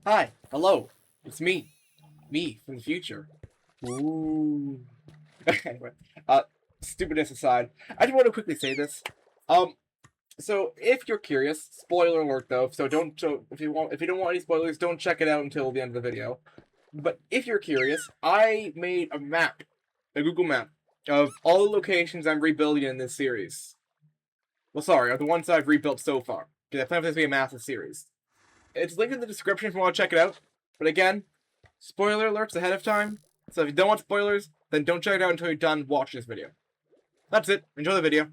Hi, hello, it's me from the future. Ooh. Anyway, stupidness aside, I just want to quickly say this. Um, so if you're curious, spoiler alert though, so if you don't want any spoilers, don't check it out until the end of the video. But if you're curious, I made a map, a Google map, of all the locations I'm rebuilding in this series. Well, sorry, of the ones I've rebuilt so far. Because I plan for this to be a massive series. It's linked in the description if you want to check it out. But again, spoiler alerts ahead of time. So if you don't want spoilers, then don't check it out until you're done watching this video. That's it. Enjoy the video.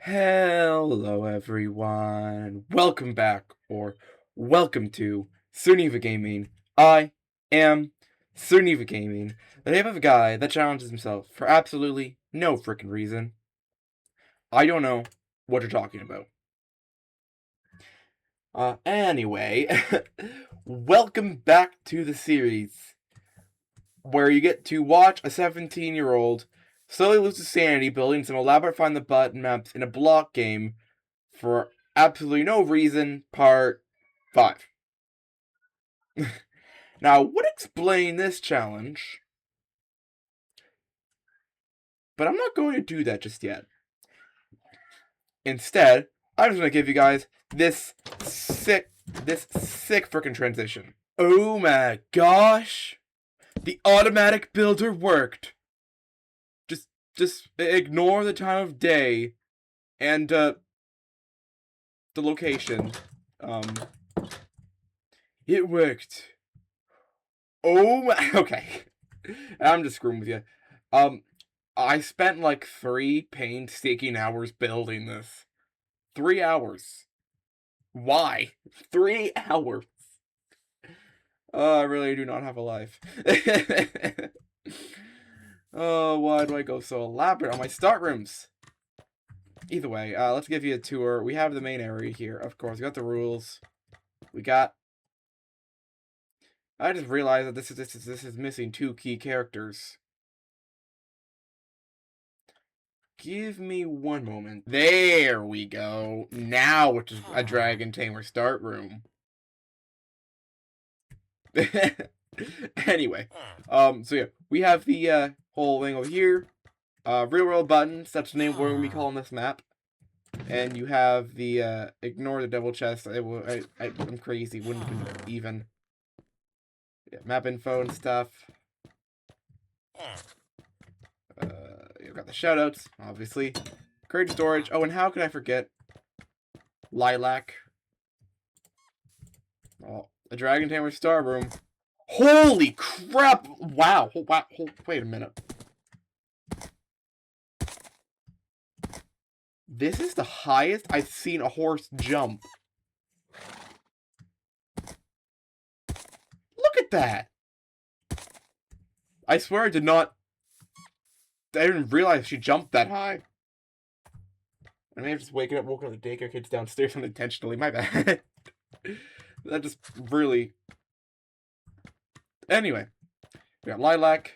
Hello everyone. Welcome back, or welcome to Surniva Gaming. I am Surniva Gaming, the name of a guy that challenges himself for absolutely no freaking reason. I don't know what you're talking about. Anyway, welcome back to the series, where you get to watch a 17-year-old slowly lose his sanity building some elaborate find the button maps in a block game for absolutely no reason, part 5. Now, I would explain this challenge, but I'm not going to do that just yet. Instead, I'm just going to give you guys this sick freaking transition. Oh my gosh! The automatic builder worked! Just ignore the time of day and, the location. It worked. Oh my, okay. I'm just screwing with you. I spent like 3 painstaking hours building this. 3 hours. Why? 3 hours. I really do not have a life. Oh, why do I go so elaborate on my start rooms? Either way, let's give you a tour. We have the main area here, of course. We got the rules. We got... I just realized that this is missing 2 key characters. Give me one moment. There we go. Now it's just a dragon tamer start room. Anyway, so yeah, we have the whole thing over here. Real world buttons, that's the name we're gonna be calling this map. And you have the ignore the double chest. I'm crazy, wouldn't even. Yeah, map info and stuff. You've got the shoutouts, obviously. Create storage. Oh, and how could I forget? Lilac. Oh, a Dragon Tamer Star Room. Holy crap! Wow. Wow. Wait a minute. This is the highest I've seen a horse jump. Look at that! I swear I didn't realize she jumped that high. I may have just woken up the daycare kids downstairs unintentionally. My bad. That just really... Anyway. We got Lilac.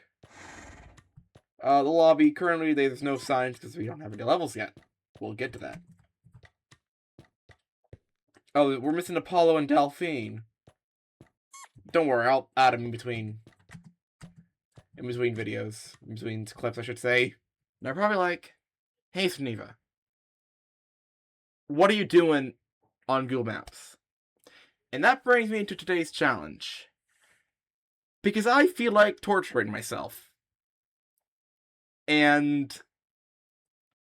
The lobby. Currently, there's no signs because we don't have any levels yet. We'll get to that. Oh, we're missing Apollo and Delphine. Don't worry, I'll add them in between videos. In between clips, I should say. They're probably like, hey, Surniva. What are you doing on Google Maps? And that brings me into today's challenge. Because I feel like torturing myself. And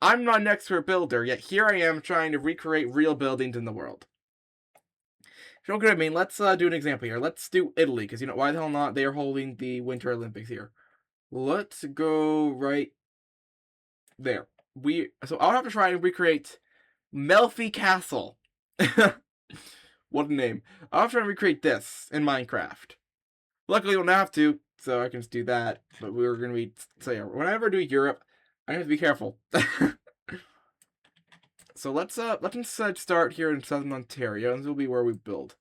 I'm not an expert builder, yet here I am trying to recreate real buildings in the world. If you don't get what I mean, let's do an example here. Let's do Italy, because, you know, why the hell not? They are holding the Winter Olympics here. Let's go right there. So I'll have to try and recreate Melfi Castle. What a name. I'll have to try and recreate this in Minecraft. Luckily, I don't have to, so I can just do that. But we're going to be... So yeah, whenever I do Europe, I have to be careful. So let's instead start here in Southern Ontario, and this will be where we build.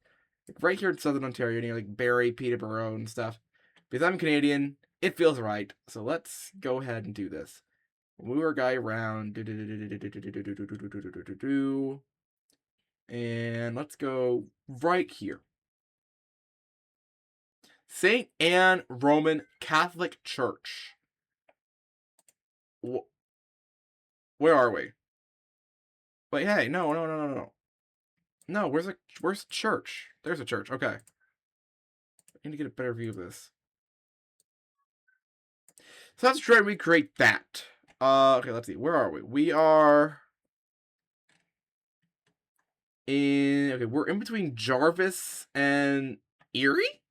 right here in Southern Ontario, near like Barrie, Peterborough, and stuff. Because I'm Canadian, it feels right. So let's go ahead and do this. Move our guy around. And let's go right here. St. Anne Roman Catholic Church. Where are we? Wait, hey, no. No, where's the church? There's a church. Okay. I need to get a better view of this. So let's try and recreate that. Okay, let's see. Where are we? We are in... Okay, we're in between Jarvis and Erie?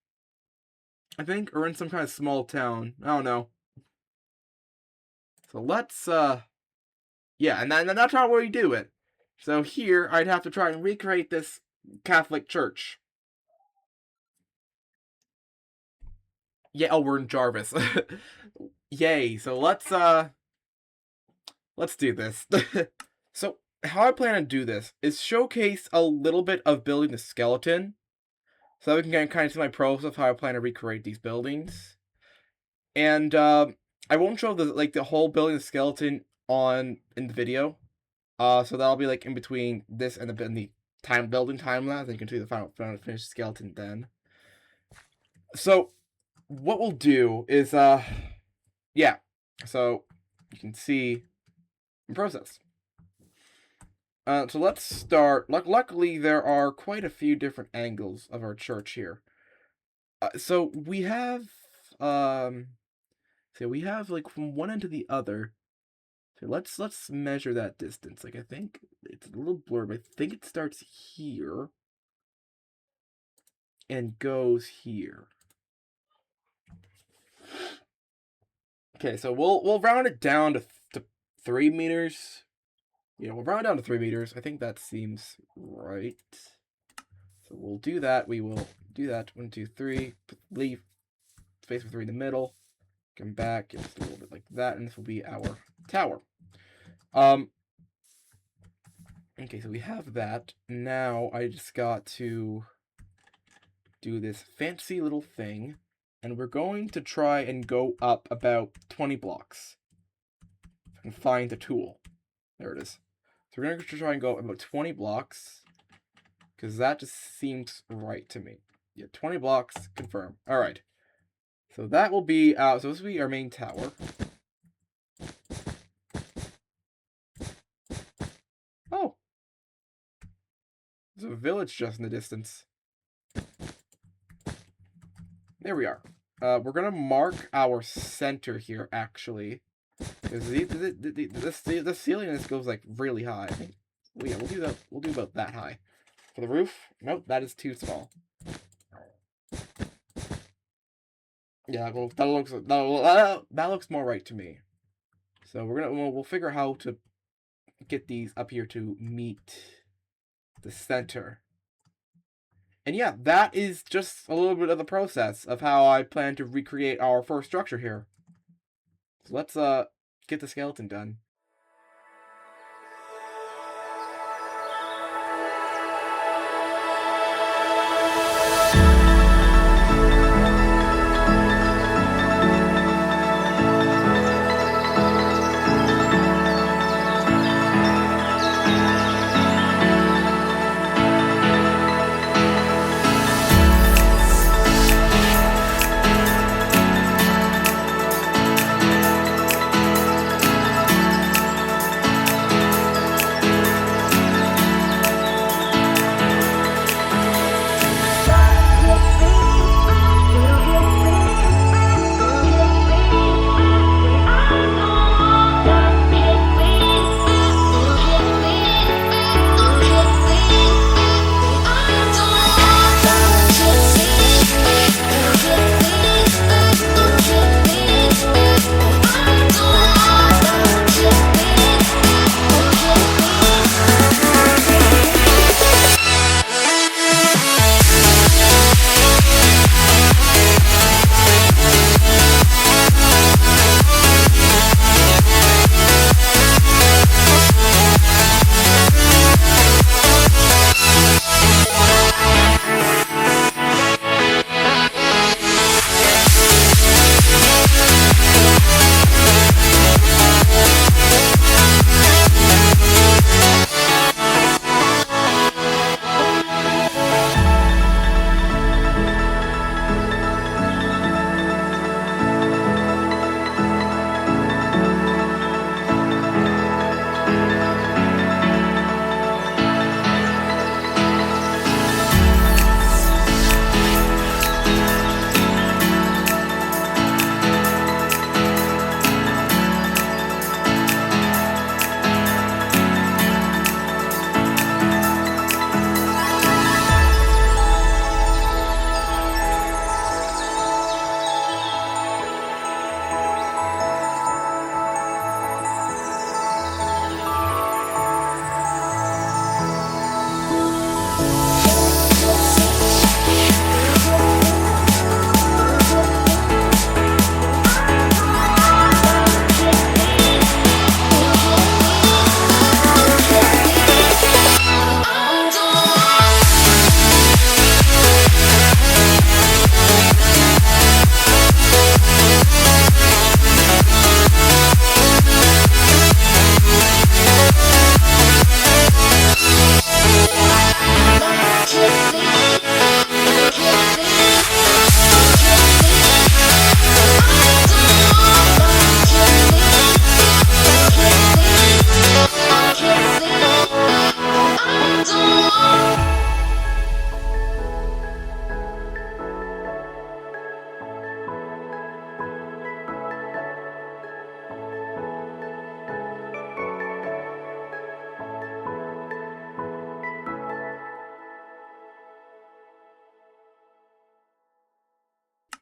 I think, or in some kind of small town. I don't know. So let's, yeah, and that's how we do it. So here, I'd have to try and recreate this Catholic church. Yeah, oh, we're in Jarvis. Yay, so let's do this. So, how I plan to do this is showcase a little bit of building the skeleton. So we can kind of see my process of how I plan to recreate these buildings. And, I won't show the whole building the skeleton in the video. So that'll be like in between this and the building time-lapse, and you can see the final finished skeleton then. So what we'll do is yeah. So you can see the process. So let's start. Luckily, there are quite a few different angles of our church here. So we have like from one end to the other. So let's measure that distance. Like I think it's a little blurred, but I think it starts here and goes here. Okay, so we'll round it down to 3 meters. Yeah, we'll round it down to 3 meters. I think that seems right. So we'll do that. We will do that. 1, 2, 3. Leave space for 3 in the middle. Come back. Just a little bit like that, and this will be our tower. Okay, so we have that. Now I just got to do this fancy little thing, and we're going to try and go up about 20 blocks and find the tool. There it is. So we're going to try and go about 20 blocks because that just seems right to me. Yeah, 20 blocks, confirm. All right. So that will be, so this will be our main tower. Oh. There's a village just in the distance. There we are. We're going to mark our center here, actually. Because the ceiling in this goes, like, really high. I think. Well, yeah, we'll do that. We'll do about that high. For the roof, nope, that is too small. Yeah, well, that looks more right to me. So we'll figure how to get these up here to meet the center. And yeah, that is just a little bit of the process of how I plan to recreate our first structure here. So let's get the skeleton done.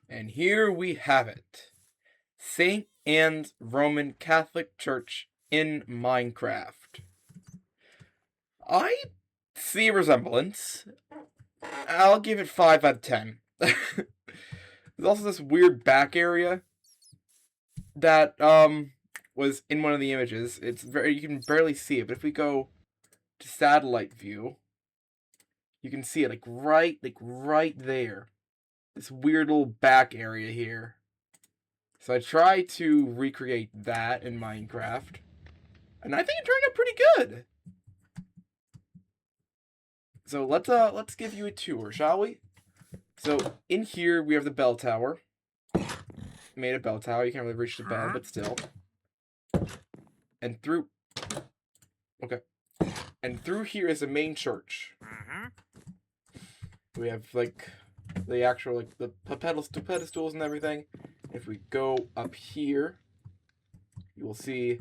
And here we have it. St. Anne's Roman Catholic Church in Minecraft. I see a resemblance. I'll give it 5 out of 10. There's also this weird back area that was in one of the images. It's very, you can barely see it, but if we go to satellite view, you can see it like right there. This weird little back area here. So I try to recreate that in Minecraft, and I think it turned out pretty good. So let's give you a tour, shall we? So in here we have the bell tower. Made a bell tower. You can't really reach the bell, but still. And through, okay. And through here is the main church. We have like the actual like the pedestals and everything. If we go up here, you will see a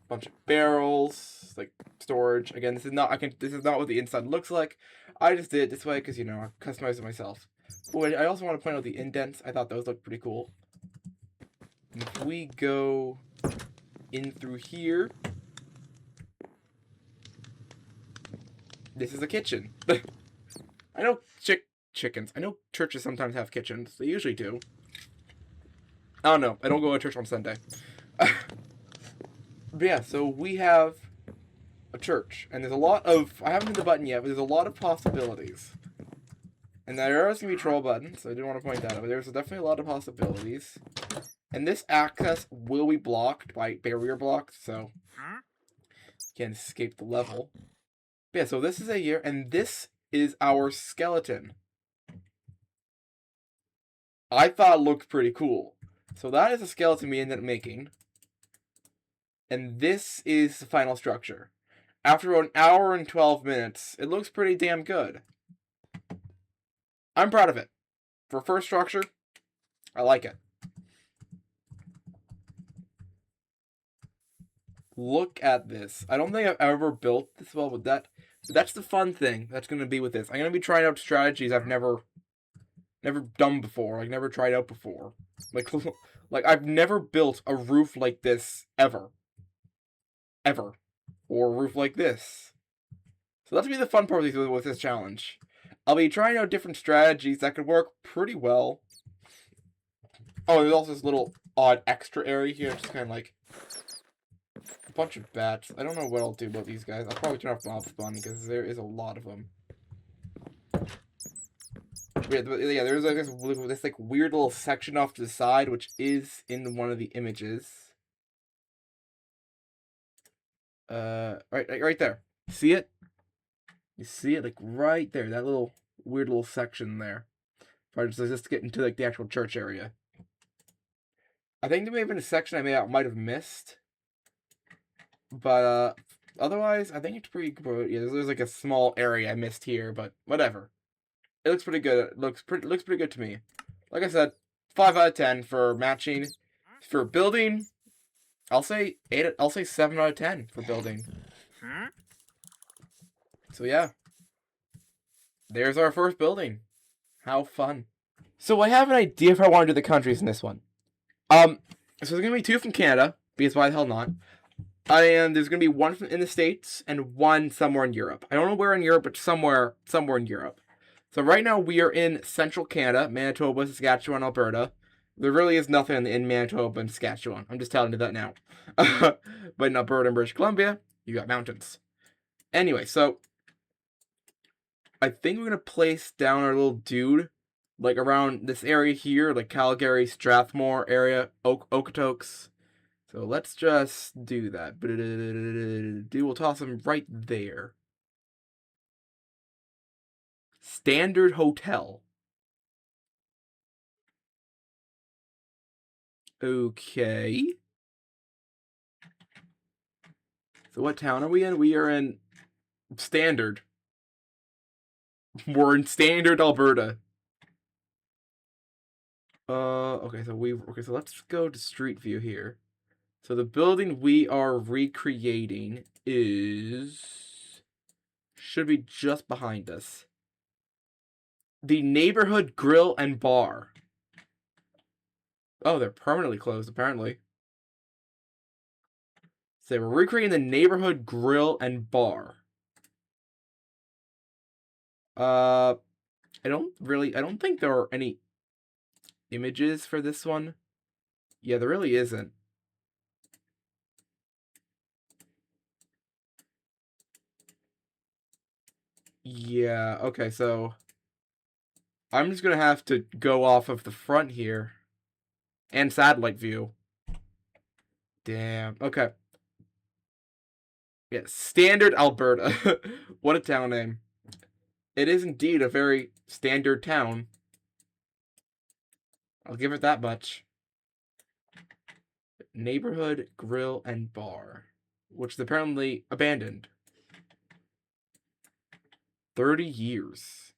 bunch of barrels, like storage. Again, this is not what the inside looks like. I just did it this way because, you know, I customized it myself. But I also want to point out the indents. I thought those looked pretty cool. And if we go in through here, this is a kitchen. I know chickens. I know churches sometimes have kitchens. They usually do. I don't know. I don't go to church on Sunday. But yeah, so we have a church. And there's a lot of... I haven't hit the button yet, but there's a lot of possibilities. And there is going to be troll buttons, so I didn't want to point that out. But there's definitely a lot of possibilities. And this access will be blocked by barrier blocks, so you can't escape the level. But yeah, so this is a year, and this is our skeleton. I thought it looked pretty cool. So that is a skeleton we ended up making. And this is the final structure. After about an hour and 12 minutes, it looks pretty damn good. I'm proud of it. For first structure, I like it. Look at this. I don't think I've ever built this well with that. That's the fun thing that's going to be with this. I'm going to be trying out strategies I've never done before. Like, never tried out before. Like I've never built a roof like this ever. Ever. Or a roof like this. So that's going to be the fun part with this challenge. I'll be trying out different strategies that could work pretty well. Oh, there's also this little odd extra area here. Just kind of like a bunch of bats. I don't know what I'll do about these guys. I'll probably turn off mob spawn because there is a lot of them. Yeah, there's like this like weird little section off to the side, which is in one of the images. Right there. See it? You see it like right there. That little weird little section there. Probably just to get into like the actual church area. I think there may have been a section I might have missed, but otherwise I think it's pretty good. Yeah, there's like a small area I missed here, but whatever. It looks pretty good. It looks pretty good to me. Like I said, 5 out of 10 for matching. For building, I'll say 8. I'll say 7 out of 10 for building. So yeah, there's our first building. How fun! So I have an idea if I want to do the countries in this one. So there's gonna be 2 from Canada, because why the hell not? And there's gonna be 1 in the States and 1 somewhere in Europe. I don't know where in Europe, but somewhere in Europe. So right now we are in central Canada, Manitoba, Saskatchewan, Alberta. There really is nothing in Manitoba and Saskatchewan. I'm just telling you that now. But in Alberta and British Columbia, you got mountains. Anyway, so I think we're going to place down our little dude, like around this area here, like Calgary, Strathmore area, Okotoks. So let's just do that. We'll toss him right there. Standard Hotel. Okay. So what town are we in? We are in Standard. We're in Standard, Alberta. Okay, so let's go to Street View here. So the building we are recreating should be just behind us. The Neighborhood Grill and Bar. Oh, they're permanently closed, apparently. So we're recreating the neighborhood grill and bar. I don't think there are any images for this one. Yeah, there really isn't. Yeah, okay, so I'm just gonna have to go off of the front here. And satellite view. Damn, okay. Yeah, Standard Alberta. What a town name. It is indeed a very standard town. I'll give it that much. Neighborhood Grill and Bar, which is apparently abandoned. 30 years.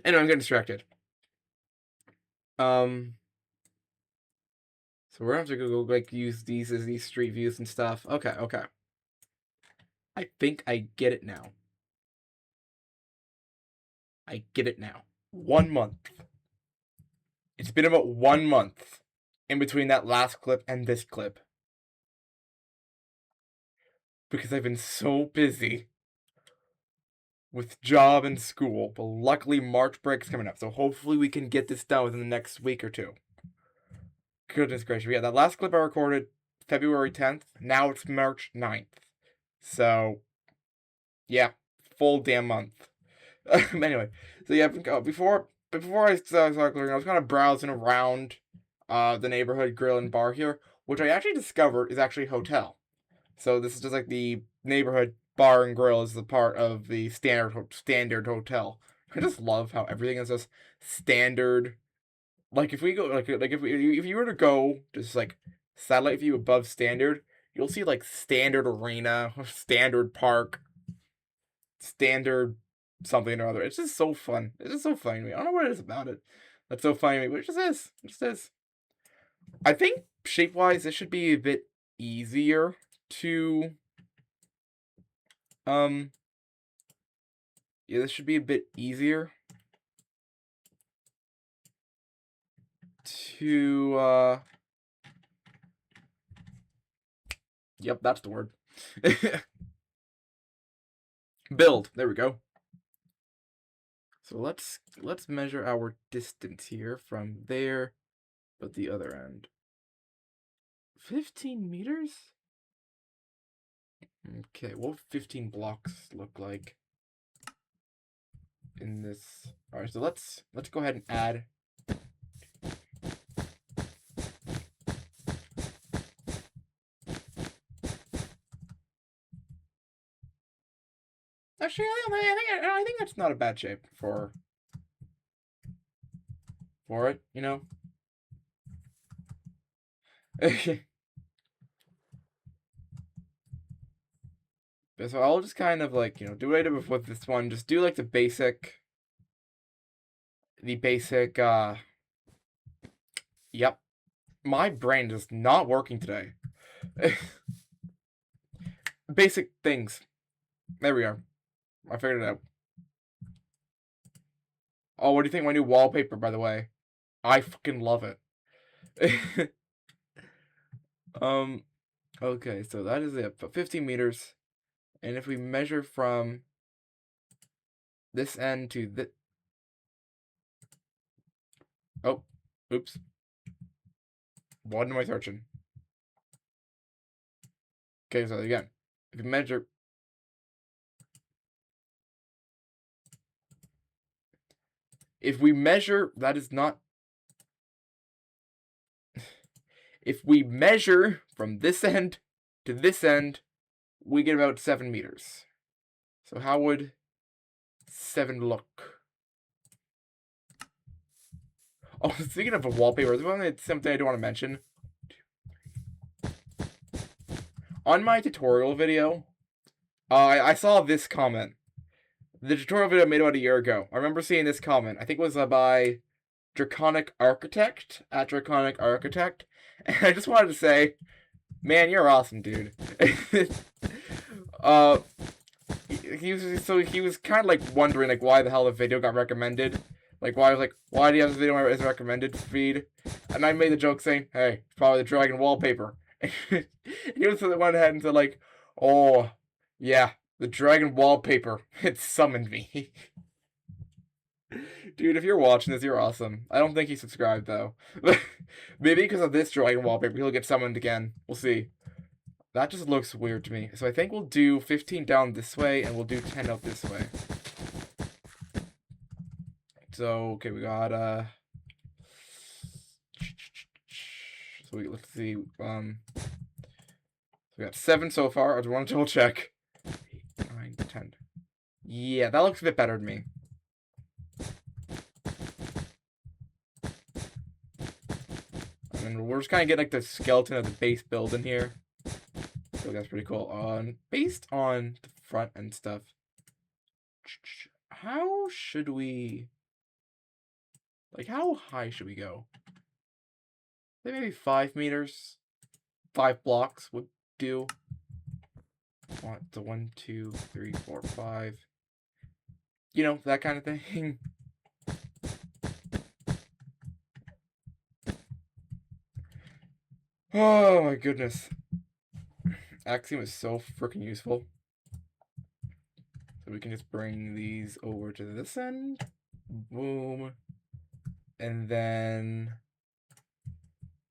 Anyway, I'm getting distracted. So we're gonna have to go like use these as these street views and stuff. Okay. I think I get it now. 1 month. It's been about 1 month in between that last clip and this clip. Because I've been so busy with job and school. But luckily March break's coming up. So hopefully we can get this done within the next week or two. Goodness gracious. Yeah, that last clip I recorded February 10th. Now it's March 9th. So, yeah. Full damn month. Anyway. So yeah, before I started clearing, I was kind of browsing around the neighborhood grill and bar here, which I actually discovered is actually a hotel. So this is just like the neighborhood bar and grill is the part of the standard hotel. I just love how everything is just standard. Like if we go like if you were to go just like satellite view above standard, you'll see like standard arena, standard park, standard something or other. It's just so fun. It's just so funny to me. I don't know what it is about it that's so funny to me, but it just is. It just is. I think shape-wise, this should be a bit easier to yeah, this should be a bit easier to yep, that's the word. Build. There we go. So let's measure our distance here from there, but the other end. 15 meters? Okay, what would 15 blocks look like in this? All right, so let's go ahead and add. Actually, I think that's not a bad shape for it, you know. So I'll just kind of like, you know, do what I did with this one. Just do like the basic. Yep. My brain is not working today. Basic things. There we are. I figured it out. Oh, what do you think of my new wallpaper, by the way? I fucking love it. Okay, so that is it. 15 meters. And if we measure from this end to this... Oh, oops. What am I searching? Okay, so again, if you measure... If we measure, that is not... If we measure from this end to this end, we get about 7 meters. So how would 7 look? Oh, speaking of a wallpaper, there's something I do want to mention. On my tutorial video, I saw this comment. The tutorial video I made about a year ago. I remember seeing this comment. I think it was by Draconic Architect, at Draconic Architect. And I just wanted to say, man, you're awesome, dude. He was kind of like wondering like why the hell the video got recommended. Like why do you have this video as a recommended feed? And I made the joke saying, hey, it's probably the dragon wallpaper. And he was the one ahead and said, like, oh, yeah, the dragon wallpaper. It summoned me. Dude, if you're watching this, you're awesome. I don't think he subscribed, though. Maybe because of this dragon wallpaper, he'll get summoned again. We'll see. That just looks weird to me. So I think we'll do 15 down this way, and we'll do 10 up this way. So, okay, we got, so let's see, we got 7 so far. I just want to double check. 8, 9, 10. Yeah, that looks a bit better to me. And we're just kind of getting like the skeleton of the base build in here. So that's pretty cool. Based on the front and stuff, how should we, like, how high should we go? I think maybe 5 meters, 5 blocks would do. So 1, 2, 3, 4, 5. You know, that kind of thing. Oh my goodness. Axiom is so freaking useful. So we can just bring these over to this end. Boom. And then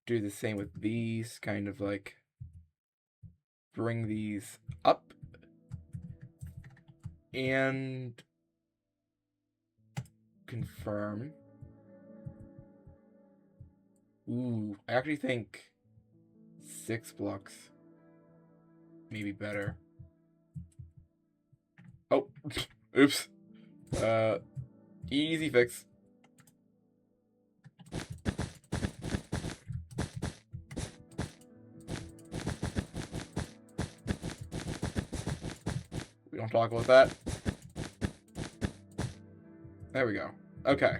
do the same with these. Kind of like bring these up. And confirm. Ooh, I actually think 6 blocks maybe better. Oh, oops. Easy fix. We don't talk about that. There we go. Okay.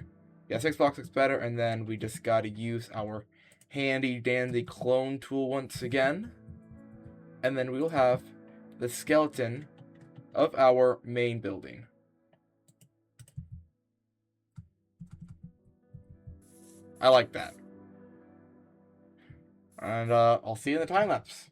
Yeah, 6 blocks looks better, and then we just gotta use our handy dandy clone tool once again. And then we will have the skeleton of our main building. I like that. And I'll see you in the time lapse.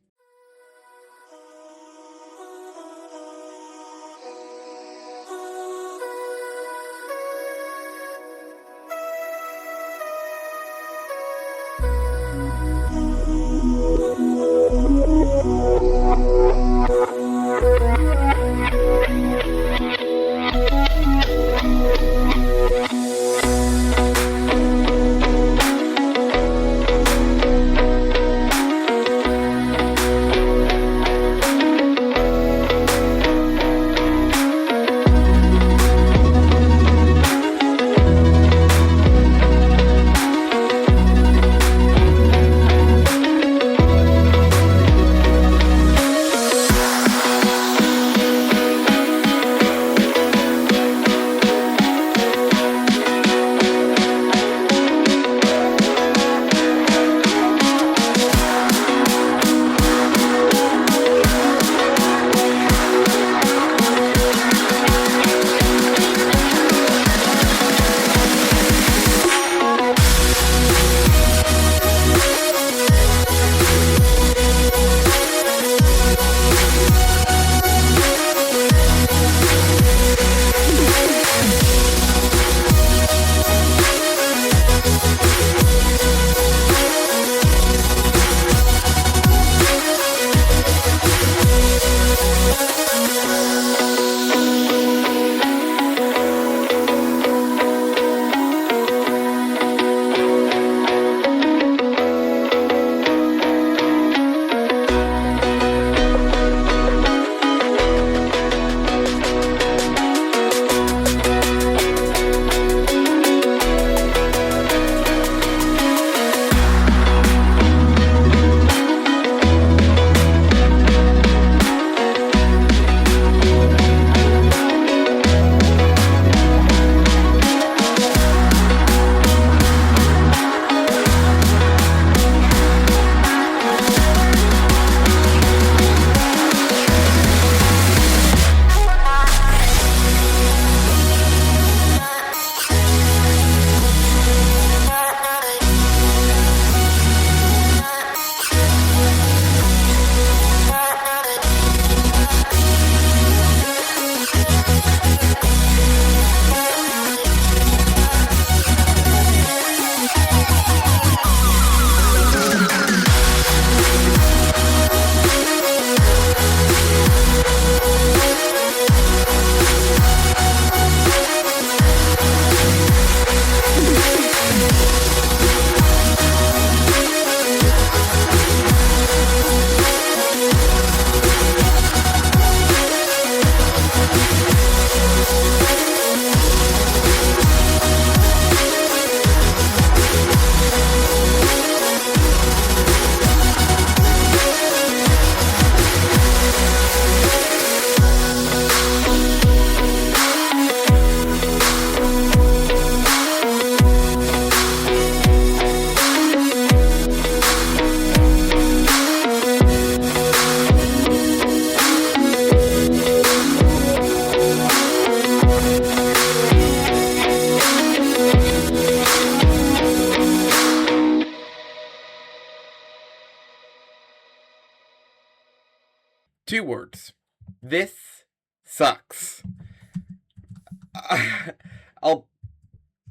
2 words. This sucks.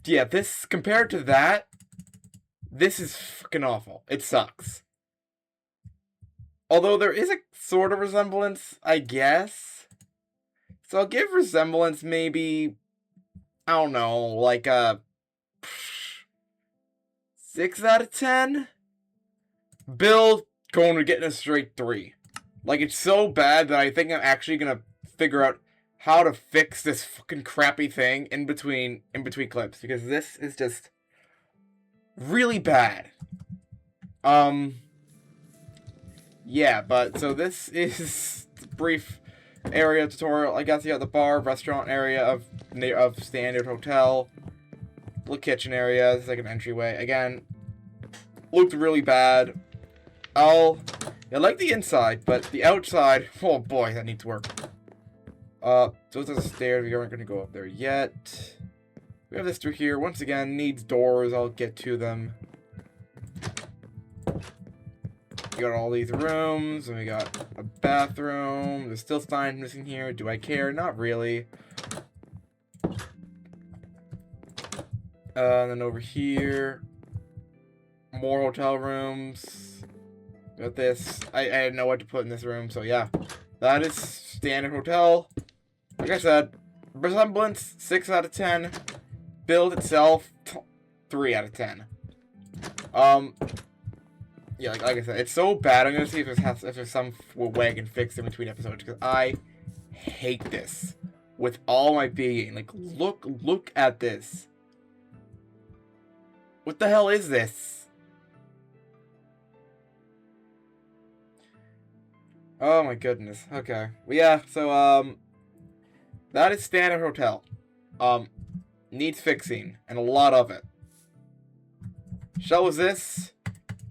Yeah, this, compared to that, this is fucking awful. It sucks. Although there is a sort of resemblance, I guess. So I'll give resemblance maybe, I don't know, like a 6 out of 10? Build, going to getting a straight 3. Like, it's so bad that I think I'm actually gonna figure out how to fix this fucking crappy thing in between clips, because this is just really bad. Yeah, but so this is a brief area tutorial. I guess you got the bar, restaurant area of standard hotel, little kitchen area. This is like an entryway. Again, looked really bad. I like the inside, but the outside, oh boy, that needs work. Those are the stairs. We aren't going to go up there yet. We have this through here. Once again, needs doors. I'll get to them. We got all these rooms, and we got a bathroom. There's still signs missing here. Do I care? Not really. And then over here, more hotel rooms. Got this. I didn't know what to put in this room, so yeah. That is standard hotel. Like I said, resemblance, 6 out of 10. Build itself, 3 out of 10. Yeah, like I said, it's so bad. I'm gonna see if there's some way I can fix it in between episodes, because I hate this with all my being. Like, look at this. What the hell is this? Oh my goodness. Okay. Well, yeah, so, that is standard hotel. Needs fixing, and a lot of it. Shell was this.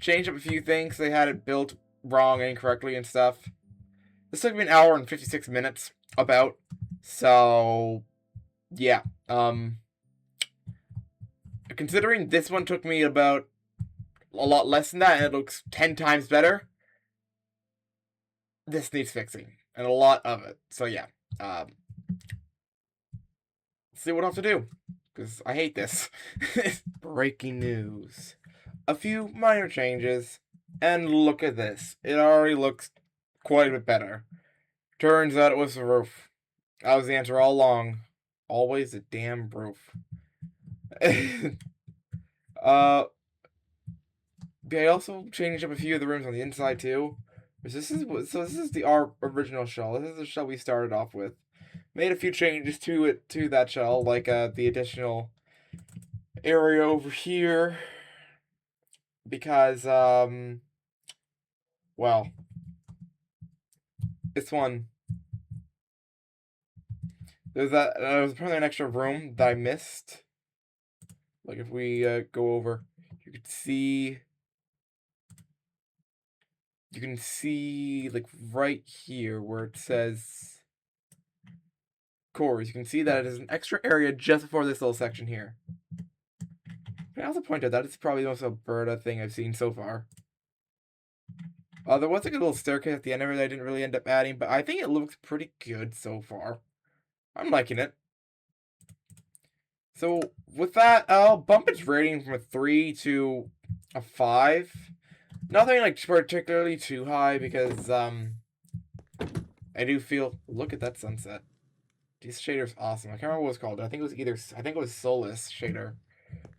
Changed up a few things. They had it built wrong and incorrectly and stuff. This took me an hour and 56 minutes, about. So, yeah. Considering this one took me about a lot less than that, and it looks 10 times better, this needs fixing, and a lot of it. So, yeah. See what I have to do, because I hate this. Breaking news. A few minor changes, and look at this. It already looks quite a bit better. Turns out it was the roof. That was the answer all along. Always the damn roof. They also changed up a few of the rooms on the inside too. This is our original shell. This is the shell we started off with. Made a few changes to that shell, like the additional area over here. Because, well, this one, there's apparently an extra room that I missed. Like, if we go over, you can see, like, right here where it says cores. You can see that it is an extra area just before this little section here. I also point out that it's probably the most Alberta thing I've seen so far. There was like a little staircase at the end of it that I didn't really end up adding, but I think it looks pretty good so far. I'm liking it. So with that, I'll bump its rating from a 3 to a 5. Nothing like particularly too high, because I do feel, look at that sunset. This shader's awesome. I can't remember what it was called. I think it was Solace shader.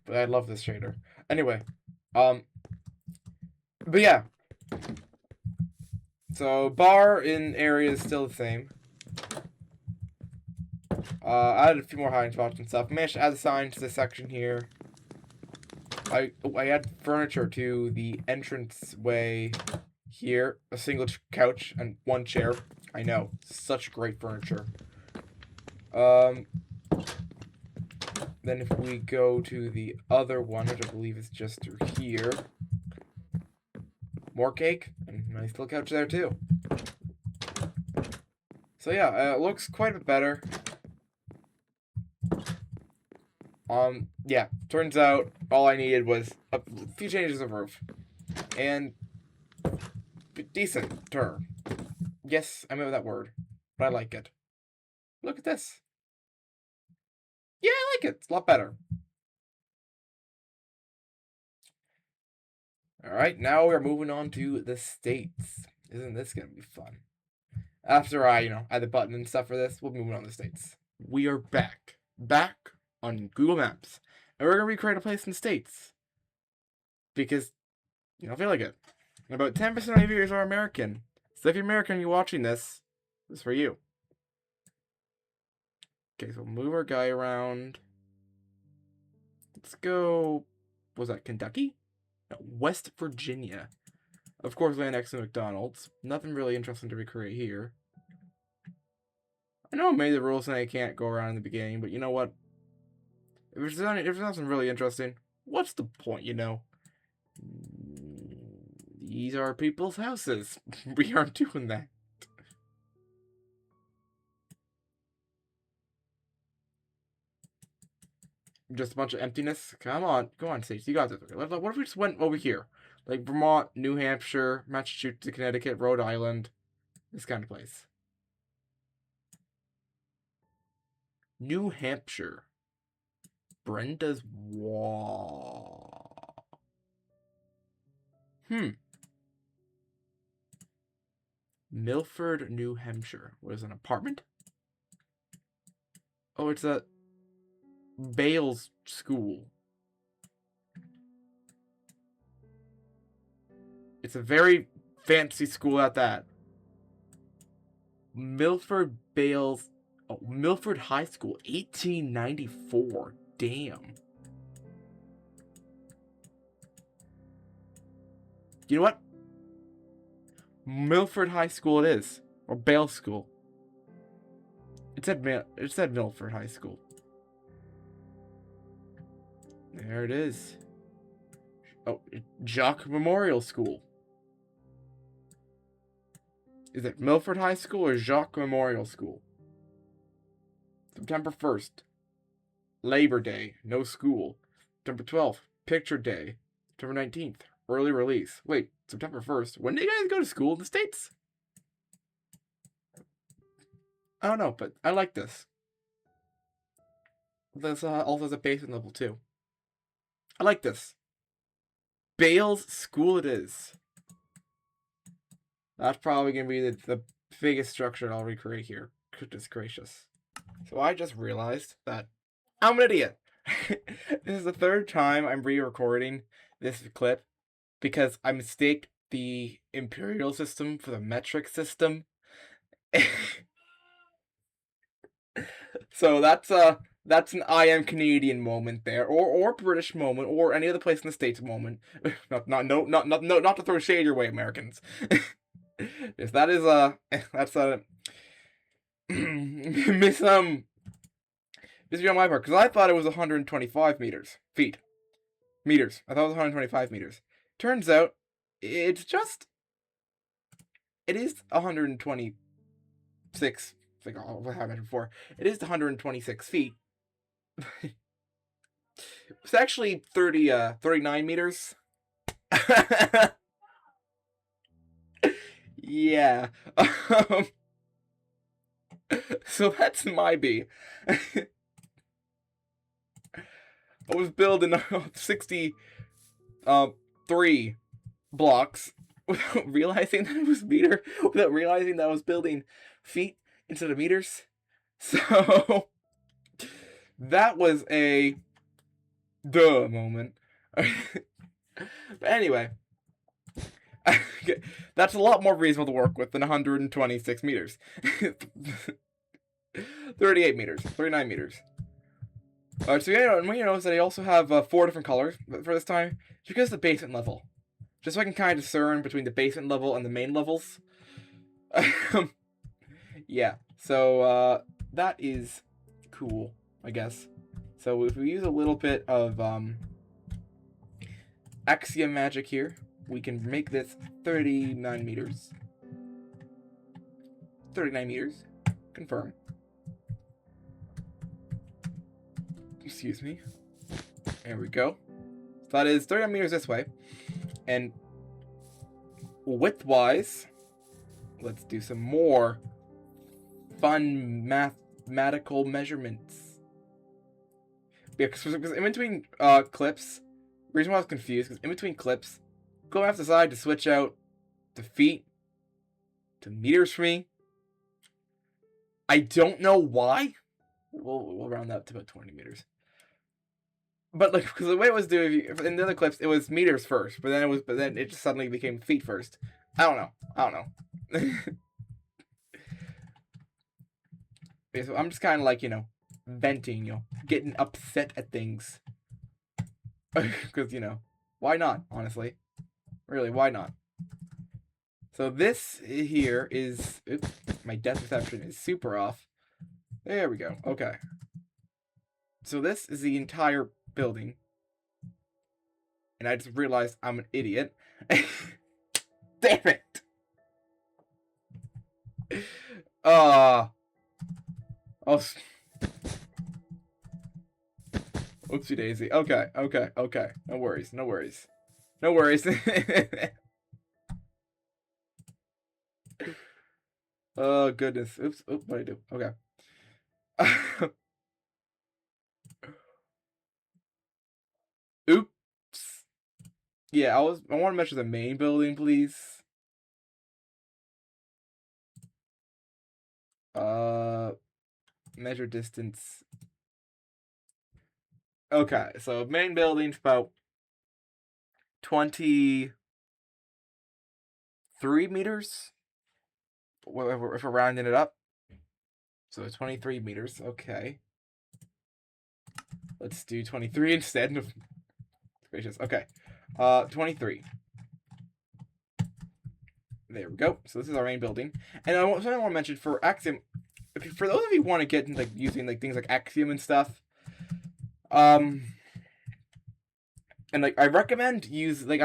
But I love this shader. Anyway, but yeah. So bar in area is still the same. I added a few more hiding spots and stuff. Managed to add a sign to this section here. I add furniture to the entrance way here. A single couch and 1 chair. I know, such great furniture. Then if we go to the other one, which I believe is just through here, more cake, and nice little couch there too. So yeah, it looks quite a bit better. Yeah, turns out all I needed was a few changes of roof. And decent turn. Yes, I know that word, but I like it. Look at this. Yeah, I like it. It's a lot better. Alright, now we're moving on to the states. Isn't this gonna be fun? After I, add the button and stuff for this, we'll move on to the states. We are back. Back on Google Maps. And we're gonna recreate a place in the states. Because, I feel like it. And about 10% of my viewers are American. So if you're American and you're watching this, this is for you. Okay, so we'll move our guy around. Let's go. Was that Kentucky? No, West Virginia. Of course, land next to McDonald's. Nothing really interesting to recreate here. I know I made the rules and I can't go around in the beginning, but you know what? If there's nothing really interesting, what's the point, These are people's houses. We aren't doing that. Just a bunch of emptiness? Come on, States. You got this. What if we just went over here? Like Vermont, New Hampshire, Massachusetts, Connecticut, Rhode Island. This kind of place. New Hampshire. Brenda's Wall. Milford, New Hampshire. What is an apartment? Oh, it's a Bales School. It's a very fancy school at that. Milford Bales. Oh, Milford High School, 1894. Damn. You know what? Milford High School it is. Or Bales School. It said Milford High School. There it is. Oh, Jock Memorial School. Is it Milford High School or Jock Memorial School? September 1st. Labor Day. No school. September 12th. Picture Day. September 19th. Early release. Wait, September 1st. When do you guys go to school in the States? I don't know, but I like this. This also has a basement level too. I like this. Bales School it is. That's probably going to be the biggest structure I'll recreate here. Goodness gracious. So I just realized that I'm an idiot. This is the third time I'm re-recording this clip because I mistaked the imperial system for the metric system. So that's an I am Canadian moment there, or British moment, or any other place in the States moment. Not to throw shade your way, Americans. Yes, that's a miss on my part, because I thought it was 125 feet. Meters. I thought it was 125 meters. Turns out it is 126. Like what I mentioned before, it is 126 feet. It's actually 39 meters. Yeah. So that's my B. I was building 63 blocks without realizing that it was meter, without realizing that I was building feet instead of meters. So that was a duh moment. But anyway, that's a lot more reasonable to work with than 126 meters. 38 meters, 39 meters. So you notice that I also have 4 different colors for this time, because the basement level. Just so I can kind of discern between the basement level and the main levels. Yeah, so that is cool, I guess. So if we use a little bit of axiom magic here, we can make this 39 meters. 39 meters. Confirm. Excuse me. There we go. So that is 39 meters this way. And width-wise, let's do some more fun mathematical measurements. Because in between clips, the reason why I was confused, because in between clips, going off the side to switch out the feet to meters for me. I don't know why. We'll round that to about 20 meters. But like, because the way it was doing in the other clips, it was meters first, but then it just suddenly became feet first. I don't know. Okay, so I'm just kind of like, venting, getting upset at things. Because, why not, honestly? Really, why not? So this here is... Oops, my depth perception is super off. There we go. Okay. So this is the entire building. And I just realized I'm an idiot. Damn it! Oh. Oopsie daisy. Okay. No worries. Oh, goodness. Oops. What did I do? Okay. Oops. Yeah, I want to measure the main building, please. Measure distance. Okay, so main building's about 23 meters. If we're rounding it up. So 23 meters, okay. Let's do 23 instead. Gracious, okay. 23. There we go. So this is our main building. And something I want to mention for Axiom, for those of you who want to get into using things like Axiom and stuff, and I recommend using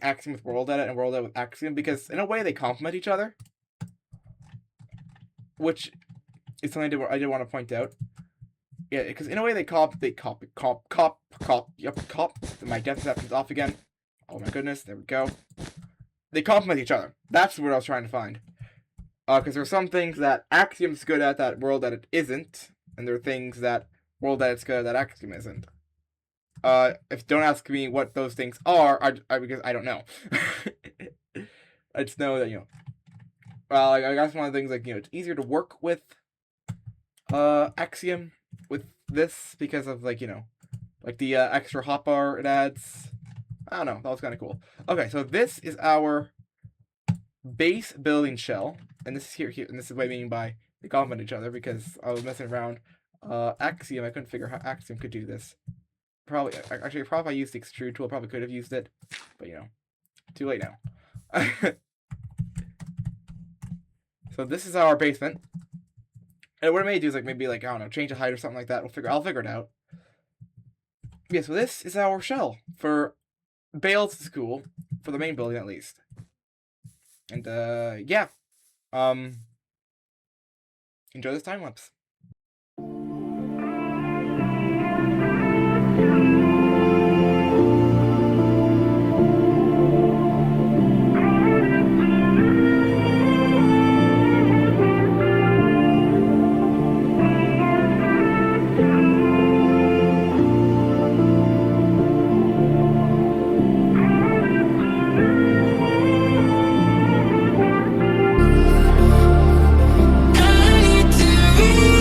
Axiom with World Edit and World Edit with Axiom, because in a way they complement each other. Which is something I did want to point out. Yeah, because in a way they cop. Yep, cop. My depth perception's off again. Oh my goodness, there we go. They complement each other. That's what I was trying to find. Because there are some things that Axiom's good at that World Edit isn't, and there are things that World Edit's good at that Axiom isn't. If don't ask me what those things are, because I don't know. I just know that, well, I guess one of the things, it's easier to work with Axiom with this because of, the extra hotbar it adds. I don't know, that was kind of cool. Okay, so this is our base building shell, and this is here, and this is what I mean by they complement each other, because I was messing around. Axiom, I couldn't figure out how Axiom could do this. Probably if I used the extrude tool, I probably could have used it, but too late now. So this is our basement. And what I may do is maybe I don't know, change the height or something like that. I'll figure it out. Yeah, so this is our shell for Bale's school, for the main building at least. And yeah. Enjoy this time lapse. I need to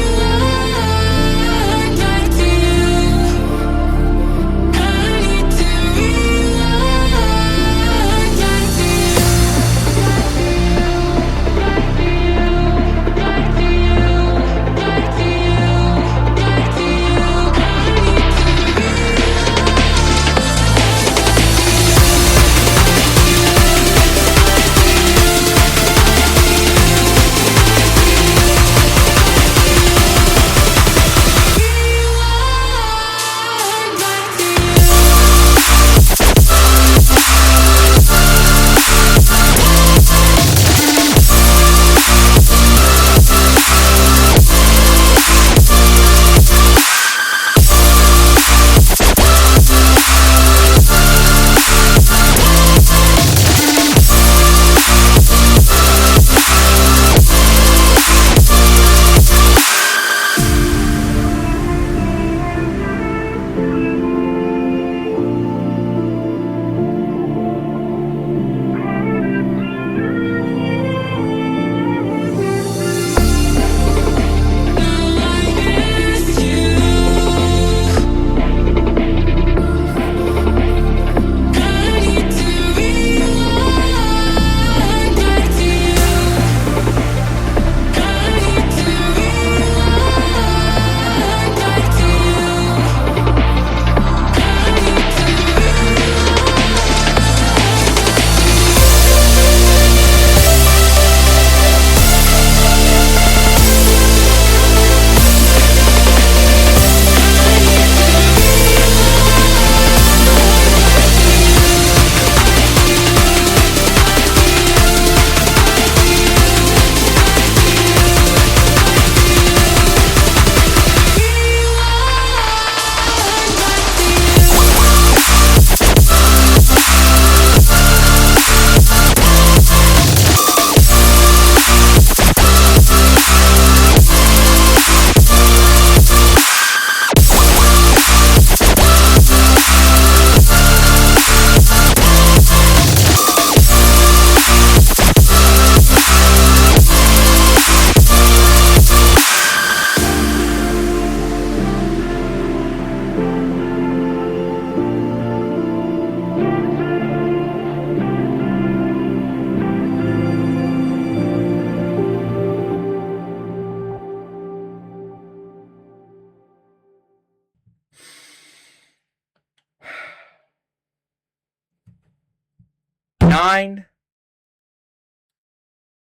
9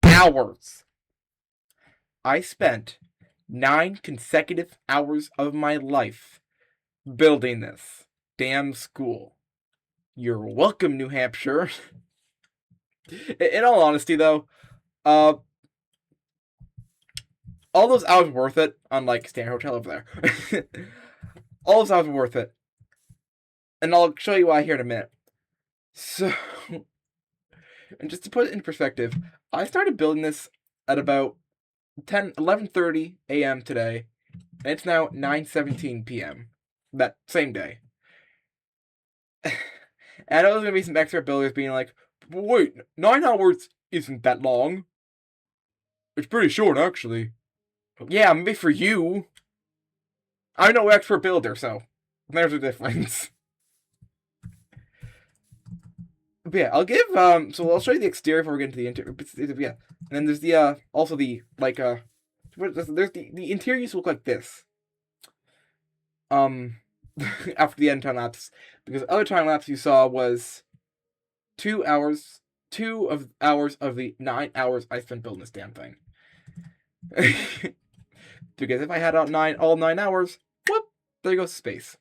hours. I spent 9 consecutive hours of my life building this damn school. You're welcome, New Hampshire. In all honesty, though, all those hours were worth it, unlike staying in a hotel over there. All those hours were worth it. And I'll show you why here in a minute. So, and just to put it in perspective, I started building this at about 11:30 a.m. today, and it's now 9:17 p.m. that same day. And I know there's going to be some expert builders being like, wait, 9 hours isn't that long. It's pretty short, actually. Yeah, maybe for you. I'm no expert builder, so there's a difference. But yeah, I'll give, so I'll show you the exterior before we get into the interior. Yeah, and then there's the, also the, like, there's the interior used to look like this. After the end time lapse, because the other time lapse you saw was 2 hours of the 9 hours I spent building this damn thing. Because if I had all 9 hours, whoop, there goes space.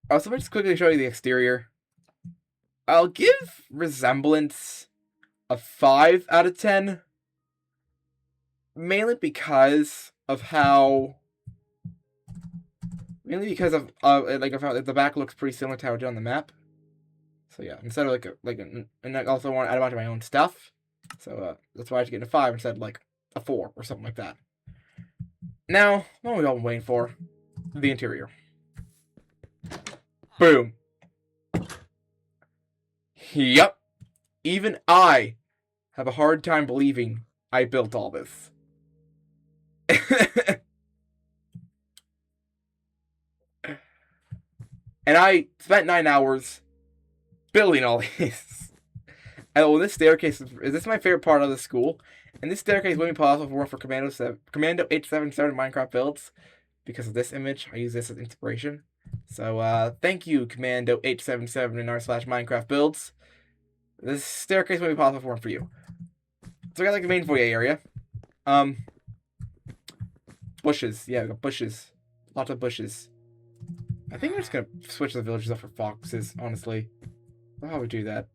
So let me just quickly show you the exterior. I'll give Resemblance a 5 out of 10. Mainly because of how... Mainly because of how the back looks pretty similar to how it's on the map. So yeah, instead of and I also want to add a bunch of my own stuff. So that's why I had to get a 5 instead of like a 4 or something like that. Now, what we've all been waiting for, the interior. Boom. Yup. Even I have a hard time believing I built all this. And I spent 9 hours building all this. And this staircase is my favorite part of the school. And this staircase will be possible for Commando 877 Minecraft builds. Because of this image, I use this as inspiration. So thank you, Commando 877 in r/Minecraft builds. This staircase will be possible for you. So we got like the main foyer area. Bushes. Yeah, we got bushes. Lots of bushes. I think I'm just gonna switch the villagers up for foxes, honestly. I'll probably do that.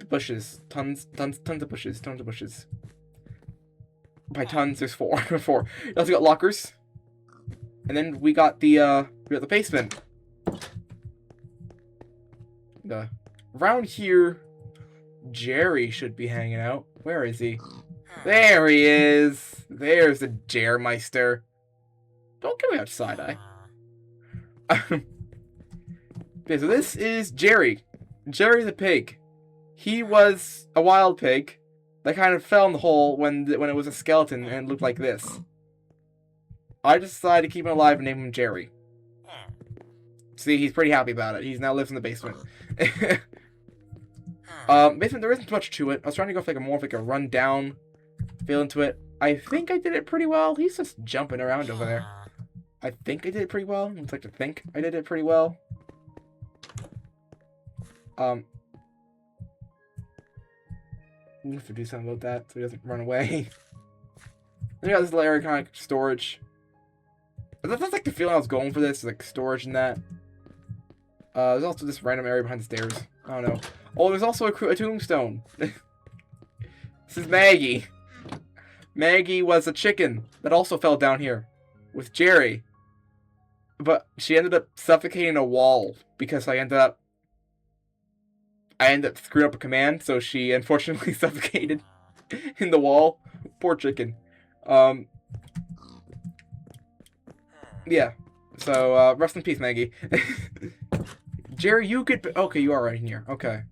Bushes. Tons of bushes. Tons of bushes. By tons, there's 4. 4. We also got lockers. And then we got the basement. Around here, Jerry should be hanging out. Where is he? There he is. There's the Jermeister. Don't get me outside, Okay, so this is Jerry. Jerry the pig. He was a wild pig that kind of fell in the hole when it was a skeleton and it looked like this. I just decided to keep him alive and name him Jerry. See, he's pretty happy about it. He now lives in the basement. Basement, there isn't much to it. I was trying to go for more of a run-down feel into it. I think I did it pretty well. He's just jumping around over there. I think I did it pretty well. I'd like to think I did it pretty well. I have to do something about that so he doesn't run away. Then we got this little area kind of like storage. But that's like the feeling I was going for this, like storage and that. There's also this random area behind the stairs. I don't know. Oh, there's also a tombstone. This is Maggie. Maggie was a chicken that also fell down here with Jerry. But she ended up suffocating a wall because I ended up screwing up a command, so she unfortunately suffocated in the wall. Poor chicken. Yeah. So, rest in peace, Maggie. Jerry, you could... Okay, you are right in here. Okay.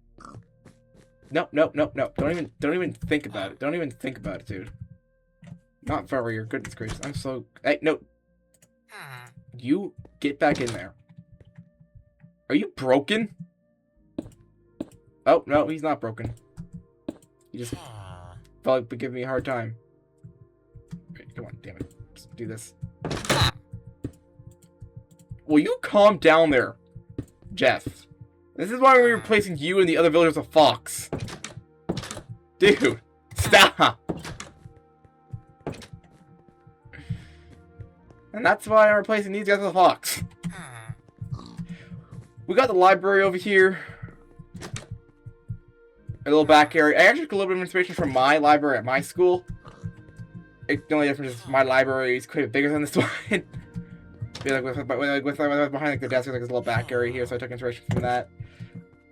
No. Don't even think about it. Don't even think about it, dude. Not for your goodness gracious. I'm so... Hey, no. You get back in there. Are you broken? Oh, no, he's not broken. He just felt like giving me a hard time. Right, come on, damn it. Just do this. Will you calm down there, Jeff? This is why we're replacing you and the other villagers with a fox. Dude, stop! And that's why I'm replacing these guys with a fox. We got the library over here. A little back area. I actually took a little bit of inspiration from my library at my school. The only difference is my library is quite a bit bigger than this one. Behind like, the desk, there's like this little back area here, so I took inspiration from that.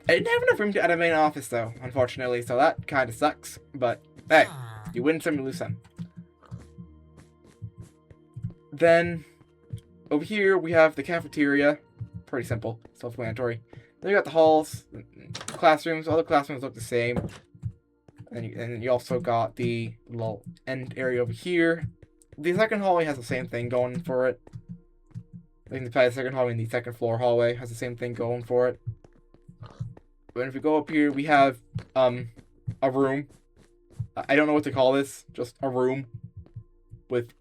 I didn't have enough room to add a main office, though, unfortunately, so that kind of sucks. But, hey, you win some, you lose some. Then, over here, we have the cafeteria. Pretty simple, self-explanatory. Then you got the halls, classrooms. All the classrooms look the same. And you also got the little end area over here. The second hallway has the same thing going for it. I think the second hallway and the second floor hallway has the same thing going for it. But if we go up here, we have a room. I don't know what to call this. Just a room with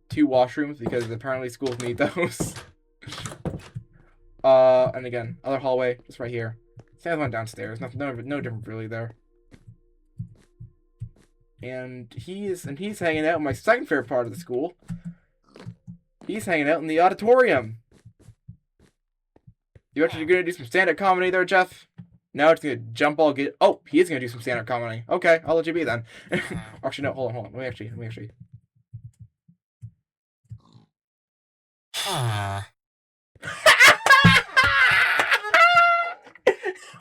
2 washrooms because apparently schools need those. And again, other hallway just right here. Same one downstairs. No different really there. And he's hanging out in my second favorite part of the school. He's hanging out in the auditorium. You actually gonna do some stand-up comedy there, Jeff? Now it's gonna jump all get. Oh, he is gonna do some stand-up comedy. Okay, I'll let you be then. Actually, no, hold on. Let me actually.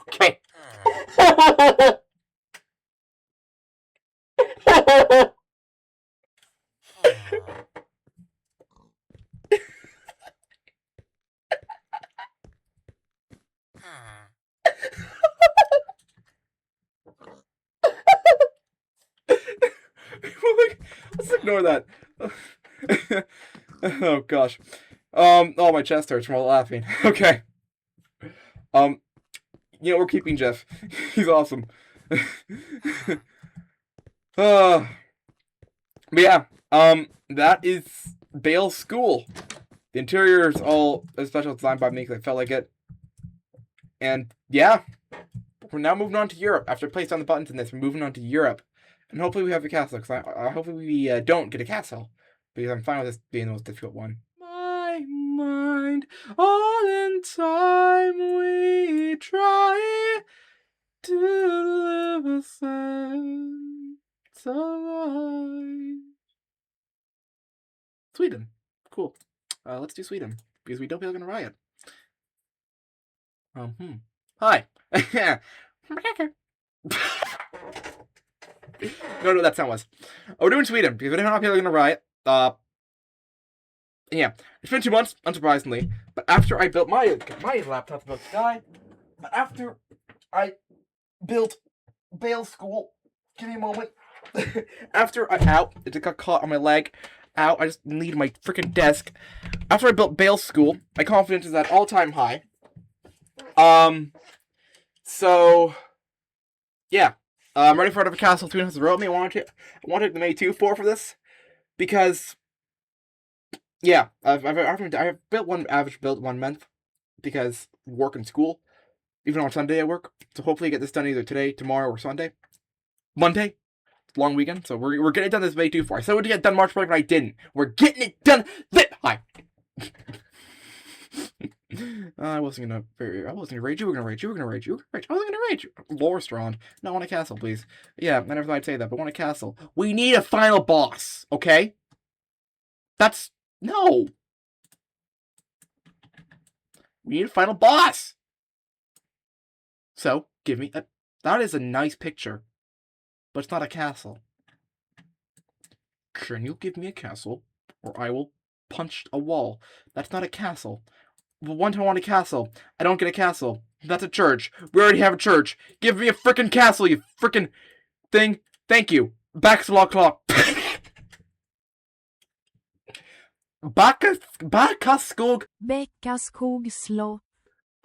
Okay. Let's ignore that. Oh gosh. Oh, my chest hurts from all laughing. Okay. We're keeping Jeff. He's awesome. But yeah, that is Bale's school. The interior is all a special design by me because I felt like it. And yeah, we're now moving on to Europe. After I placed down the buttons in this, we're moving on to Europe. And hopefully we have a castle, because hopefully we don't get a castle. Because I'm fine with this being the most difficult one. My mind, all in time we try to live a sense of life. Sweden. Cool. Let's do Sweden. Because we don't feel like a riot. Hi. No, that sound was. We're doing Sweden, because we don't know how people are gonna riot. Yeah. It's been 2 months, unsurprisingly. But after I built my laptop's about to die. But after I built Bale's school, give me a moment. After it got caught on my leg. Ow, I just need my freaking desk. After I built Bale's school, my confidence is at all-time high. So, yeah. I'm ready for another castle 3 months row me. I want to take the May 2 for this. Because, yeah, I've built one average build 1 month. Because work and school. Even on Sunday I work. So hopefully I get this done either today, tomorrow, or Sunday. Monday. Long weekend. So we're getting it done this May 2 for. I said we'd get it done March 1st, but I didn't. We're getting it done Hi. I wasn't gonna rage you. I wasn't gonna rage you. Lorstrand. No, I want a castle, please. Yeah, I never thought I'd say that, but I want a castle. We need a final boss, okay? No. We need a final boss. So, give me a... That is a nice picture. But it's not a castle. Can you give me a castle, or I will punch a wall? That's not a castle. But one time I want a castle. I don't get a castle. That's a church. We already have a church. Give me a frickin' castle, you frickin' thing. Thank you. Backslog clock. Bakaskog. Bäckaskog slå.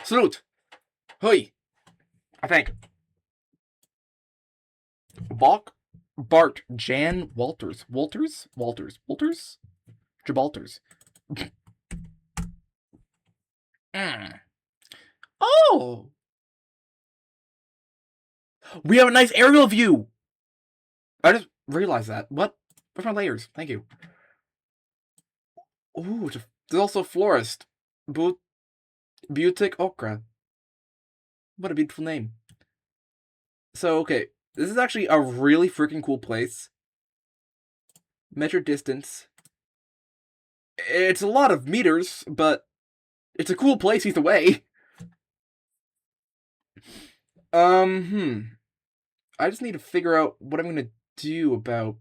Salute. Hoi. I think. Bart Jan Walters. Gibraltars. Oh! We have a nice aerial view! I just realized that. What? Where's my layers? Thank you. Ooh, there's also a florist. Butik Okra. What a beautiful name. So, okay. This is actually a really freaking cool place. Measure distance. It's a lot of meters, but it's a cool place either way. I just need to figure out what I'm gonna do about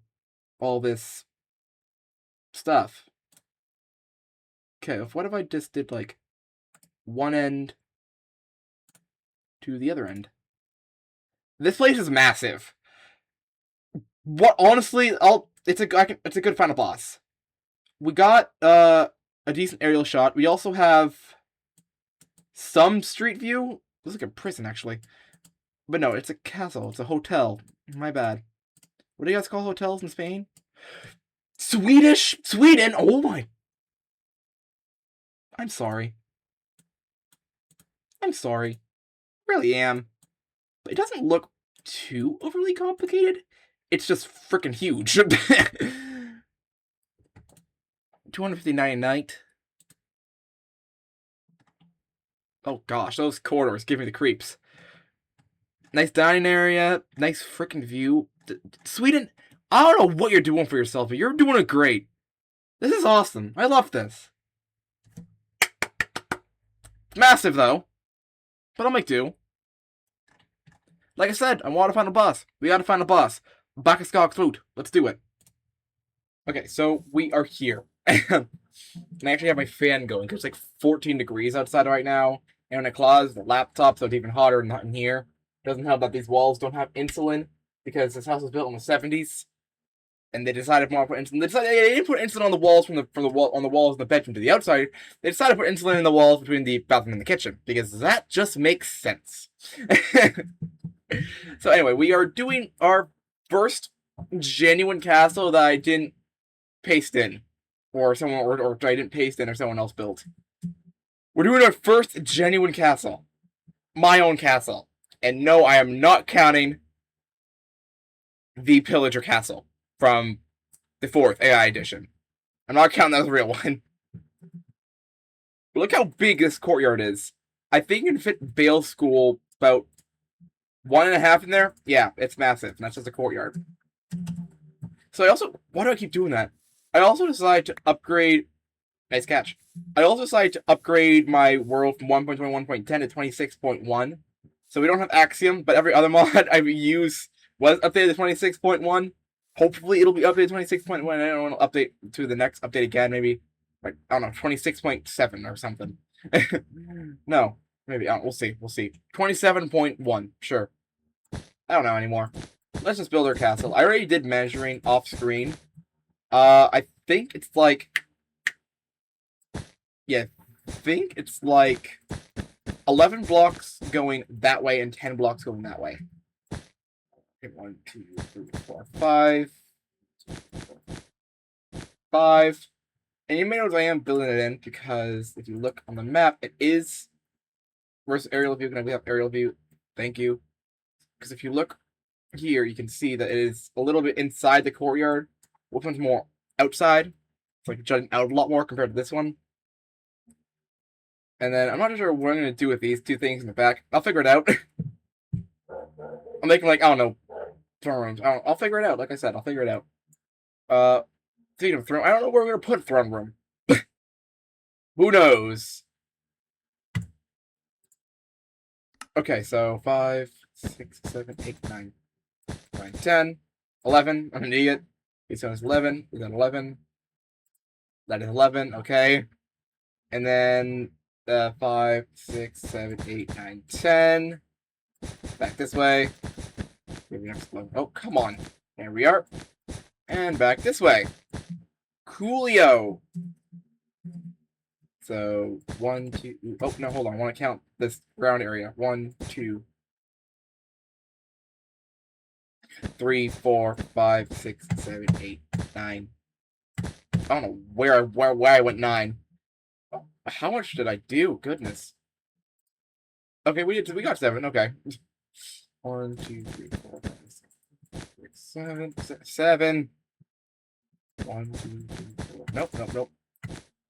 all this stuff. Okay, what if I just did, like, one end to the other end? This place is massive. What, honestly, it's a good final boss. We got, a decent aerial shot. We also have some street view. Looks like a prison, actually. But no, it's a castle. It's a hotel. My bad. What do you guys call hotels in Spain? Sweden! Oh my... I'm sorry. I'm sorry. Really am. But it doesn't look too overly complicated. It's just freaking huge. 259 a night. Oh gosh, those corridors give me the creeps. Nice dining area. Nice freaking view. Sweden, I don't know what you're doing for yourself, but you're doing it great. This is awesome. I love this. Massive, though. But I'll make do. Like I said, I want to find a boss. We gotta find a boss. Back of Skog's food. Let's do it. Okay, so we are here. And I actually have my fan going, because it's like 14 degrees outside right now. And when I close the laptop, so it's even hotter than in here. It doesn't help that these walls don't have insulin, because this house was built in the 70s. And they decided to put insulin. They didn't put insulin on the walls from the walls of the bedroom to the outside. They decided to put insulin in the walls between the bathroom and the kitchen, because that just makes sense. So anyway, we are doing our first genuine castle that I didn't paste in, or I didn't paste in, or someone else built. We're doing our first genuine castle, my own castle, and no, I am not counting the Pillager Castle from the 4th AI edition. I'm not counting that as a real one. But look how big this courtyard is. I think you can fit Vale School about 1.5 in there. Yeah, it's massive. And that's just a courtyard. So why do I keep doing that? I also decided to upgrade. Nice catch. I also decided to upgrade my world from 1.21.10 to 26.1. So we don't have Axiom, but every other mod I've used was updated to 26.1. Hopefully it'll be updated to 26.1. I don't want to update to the next update again. Maybe, like, I don't know, 26.7 or something. No, maybe. We'll see. 27.1. Sure. I don't know anymore. Let's just build our castle. I already did measuring off screen. I think it's like... Yeah, I think it's like 11 blocks going that way and 10 blocks going that way. Okay, 1, 2, 3, 4, 5. 5. And you may notice I am building it in, because if you look on the map, it is... Where's aerial view? Can I have aerial view? Thank you. Because if you look here, you can see that it is a little bit inside the courtyard. Which one's more outside? It's like jutting out a lot more compared to this one. And then I'm not sure what I'm going to do with these two things in the back. I'll figure it out. I'm making, like, I don't know, throne rooms. I'll figure it out. Like I said, I'll figure it out. Speaking of throne, I don't know where we're going to put throne room. Who knows? Okay, so 5, 6, 7, 8, 9, 9, 10, 11. I'm an idiot. This one is 11. Is that 11? That is 11. Okay. And then 5, 6, 7, 8, 9, 10. Back this way. Maybe next one. Oh, come on. There we are. And back this way. Coolio. So 1, 2. Oh no, hold on. I want to count this ground area. 1, 2, 3, 4, 5, 6, 7, 8, 9. I don't know where I went 9. How much did I do? Goodness. Okay, we got 7. Okay. 1, 2, 3, 4, 5, 6, 7. 7. 1, 2, 3, 4. Nope.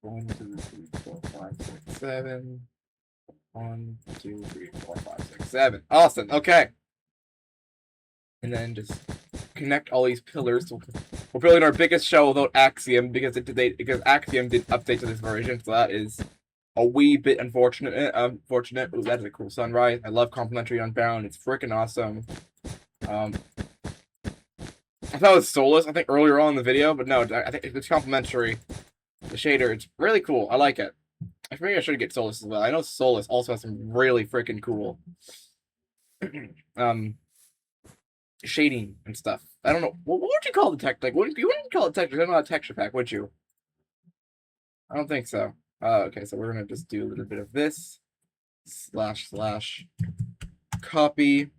1, 2, 3, 4, 5, 6, 7. 1, 2, 3, 4, 5, 6, 7. Awesome. Okay. And then just connect all these pillars. We're building our biggest shell without Axiom because Axiom didn't update to this version, so that is a wee bit unfortunate. Ooh, that is a cool sunrise. I love Complementary Unbound. It's freaking awesome. I thought it was Soulless, I think, earlier on in the video, but no, I think it's Complementary. The shader, it's really cool. I like it. I think I should get Soulless as well. I know Soulless also has some really freaking cool shading and stuff. I don't know. What would you call the tech? Like, you wouldn't call it texture. It's not a texture pack, would you? I don't think so. Okay, so we're gonna just do a little bit of this. / copy.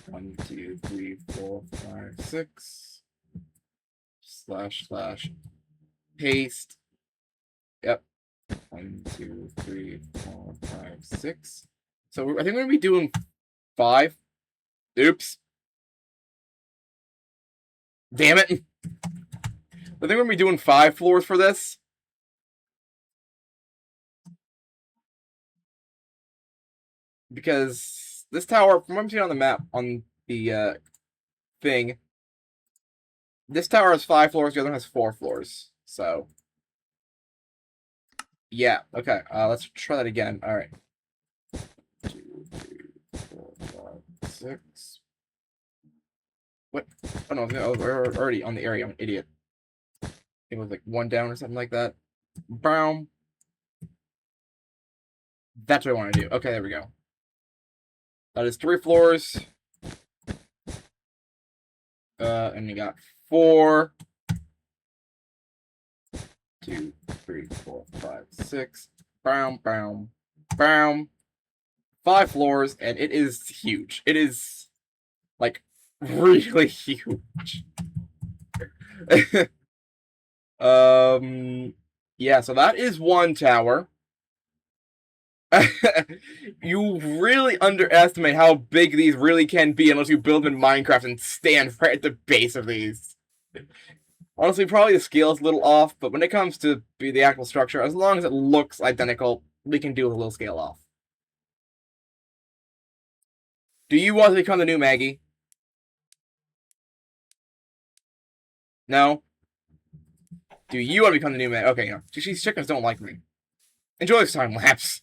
1, 2, 3, 4, 5, 6. / paste. Yep. 1, 2, 3, 4, 5, 6. So I think we're gonna be doing 5. Oops. Damn it. I think we're gonna be doing 5 floors for this. Because this tower, from what I'm seeing on the map, on the thing, this tower has 5 floors, the other one has 4 floors. So, yeah. Okay, let's try that again. Alright. 2, 3, 4, 5, 6. What? Oh no, we're already on the area. I'm an idiot. It was like 1 down or something like that. Boom. That's what I want to do. Okay, there we go. That is 3 floors. And you got 4. 2, 3, 4, 5, 6. Boom, boom, boom. 5 floors, and it is huge. It is, like, really huge. Yeah, so that is 1 tower. You really underestimate how big these really can be unless you build them in Minecraft and stand right at the base of these. Honestly, probably the scale is a little off, but when it comes to the actual structure, as long as it looks identical, we can do with a little scale off. Do you want to become the new Maggie? No? Do you want to become the new Maggie? Okay, no. These chickens don't like me. Enjoy this time lapse.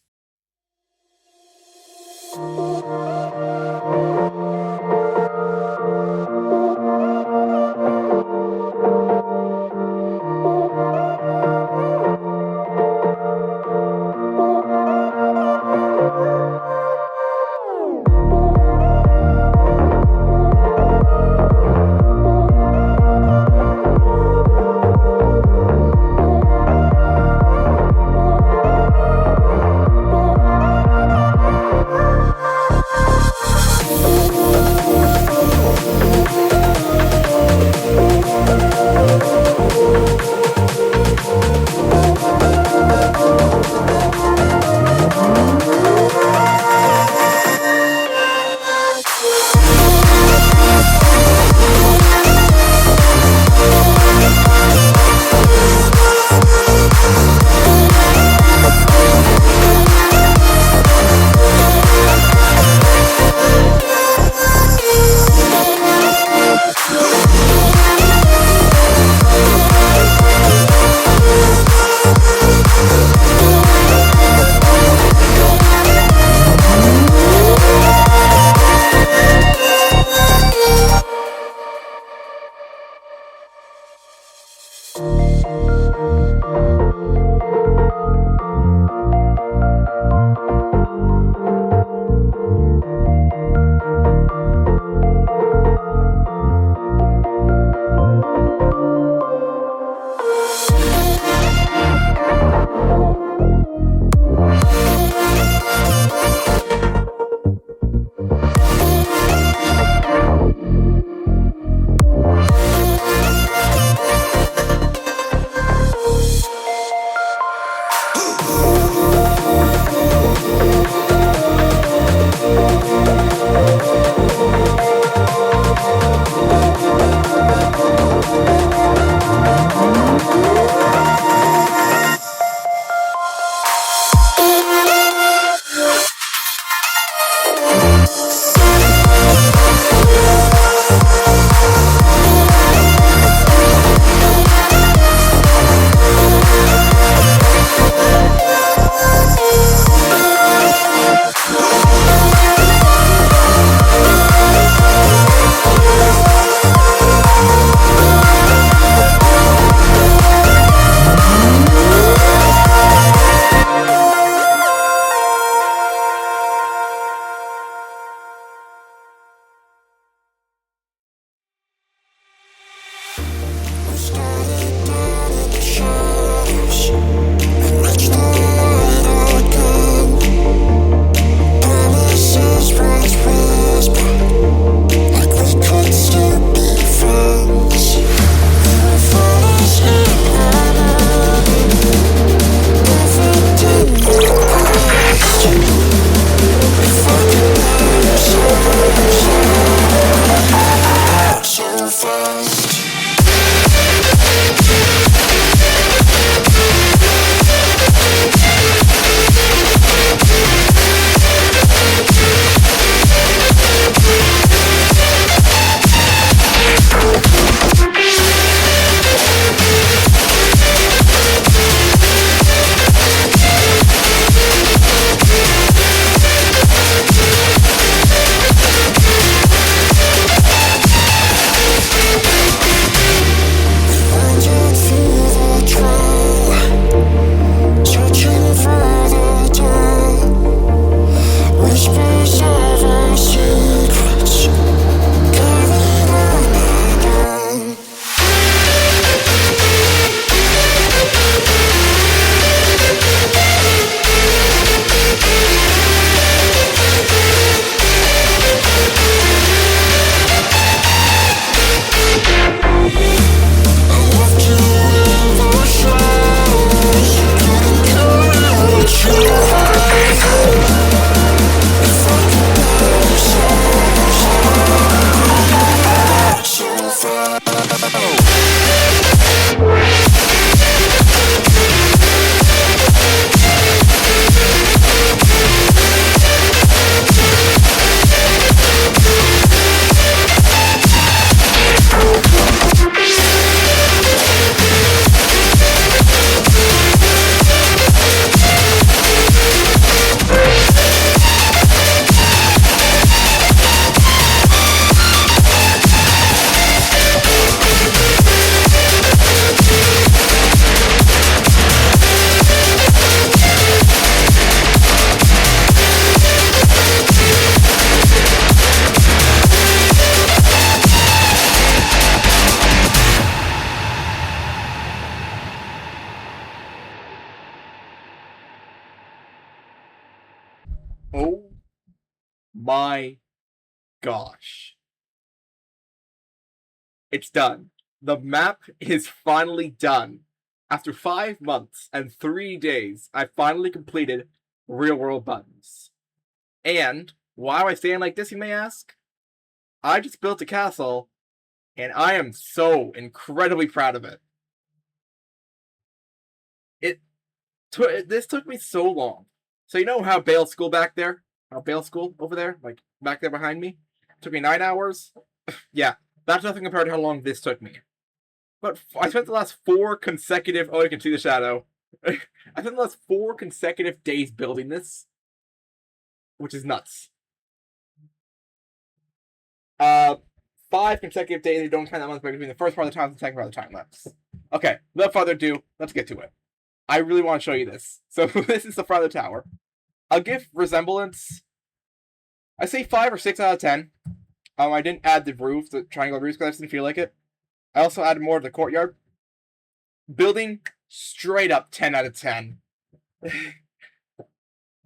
Oh my gosh. It's done. The map is finally done. After 5 months and 3 days, I finally completed Real World Buttons. And why am I saying like this, you may ask? I just built a castle, and I am so incredibly proud of it. This took me so long. So you know how Bale School back there? How Bale School over there? Like, back there behind me? It took me 9 hours? Yeah, that's nothing compared to how long this took me. But I spent the last 4 consecutive... Oh, you can see the shadow. I spent the last 4 consecutive days building this. Which is nuts. 5 consecutive days, you don't count that month between the first part of the time and the second part of the time lapse. Okay, without further ado, let's get to it. I really want to show you this. So this is the front of the tower. I'll give resemblance, I say 5 or 6 out of 10. I didn't add the roof, the triangle roofs, because I just didn't feel like it. I also added more to the courtyard. Building, straight up 10 out of 10.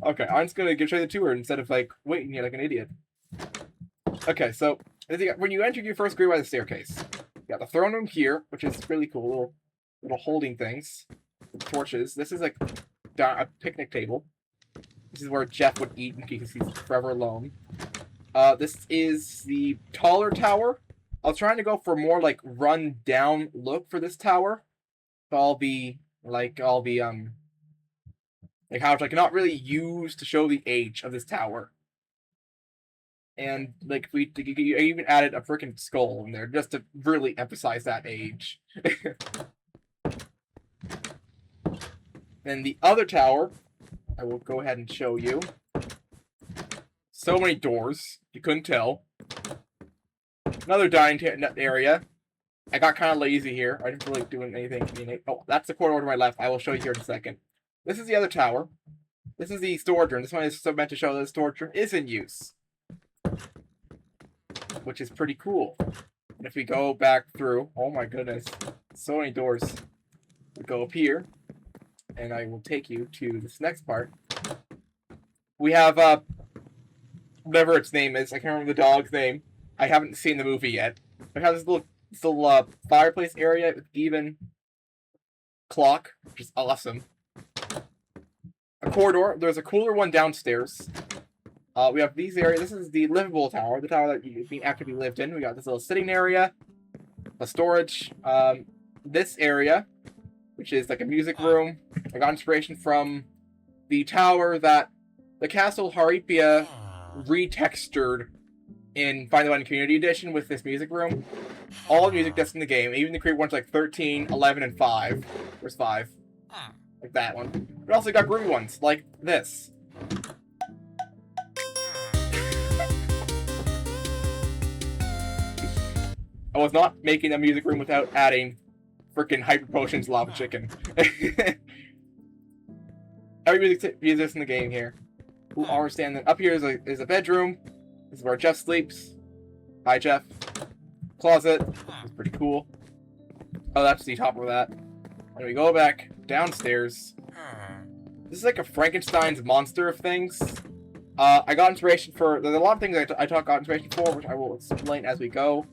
Okay, I'm just going to show you the tour instead of, like, waiting here like an idiot. Okay, so when you enter, you first go by the staircase. You got the throne room here, which is really cool. Little holding things. Torches. This is like a picnic table. This is where Jeff would eat because he's forever alone. This is the taller tower. I was trying to go for more like run down look for this tower. So I'll be like how it's like not really used to show the age of this tower. And like I even added a freaking skull in there just to really emphasize that age. Then the other tower, I will go ahead and show you. So many doors, you couldn't tell. Another dining area. I got kind of lazy here. I didn't really do anything. Oh, that's the corridor to my left. I will show you here in a second. This is the other tower. This is the storage room. This one is meant to show that the storage room is in use. Which is pretty cool. And if we go back through, oh my goodness, so many doors. We go up here. And I will take you to this next part. We have, whatever its name is. I can't remember the dog's name. I haven't seen the movie yet. We have this little fireplace area with even clock, which is awesome. A corridor. There's a cooler one downstairs. We have these areas. This is the livable tower, the tower that you can actively lived in. We got this little sitting area, a storage. This area, which is like a music room. I got inspiration from the tower that the Castle Haripia retextured in Find the One Community Edition with this music room. All the music that's in the game, even the created ones like 13, 11, and 5. There's 5. Like that one. But also got groovy ones, like this. I was not making a music room without adding freaking Hyper Potions Lava Chicken. Every music in the game here. Who understand that? Up here is a bedroom. This is where Jeff sleeps. Hi, Jeff. Closet. It's pretty cool. Oh, that's the top of that. And we go back downstairs. This is like a Frankenstein's monster of things. I got inspiration for... There's a lot of things I got inspiration for, which I will explain as we go.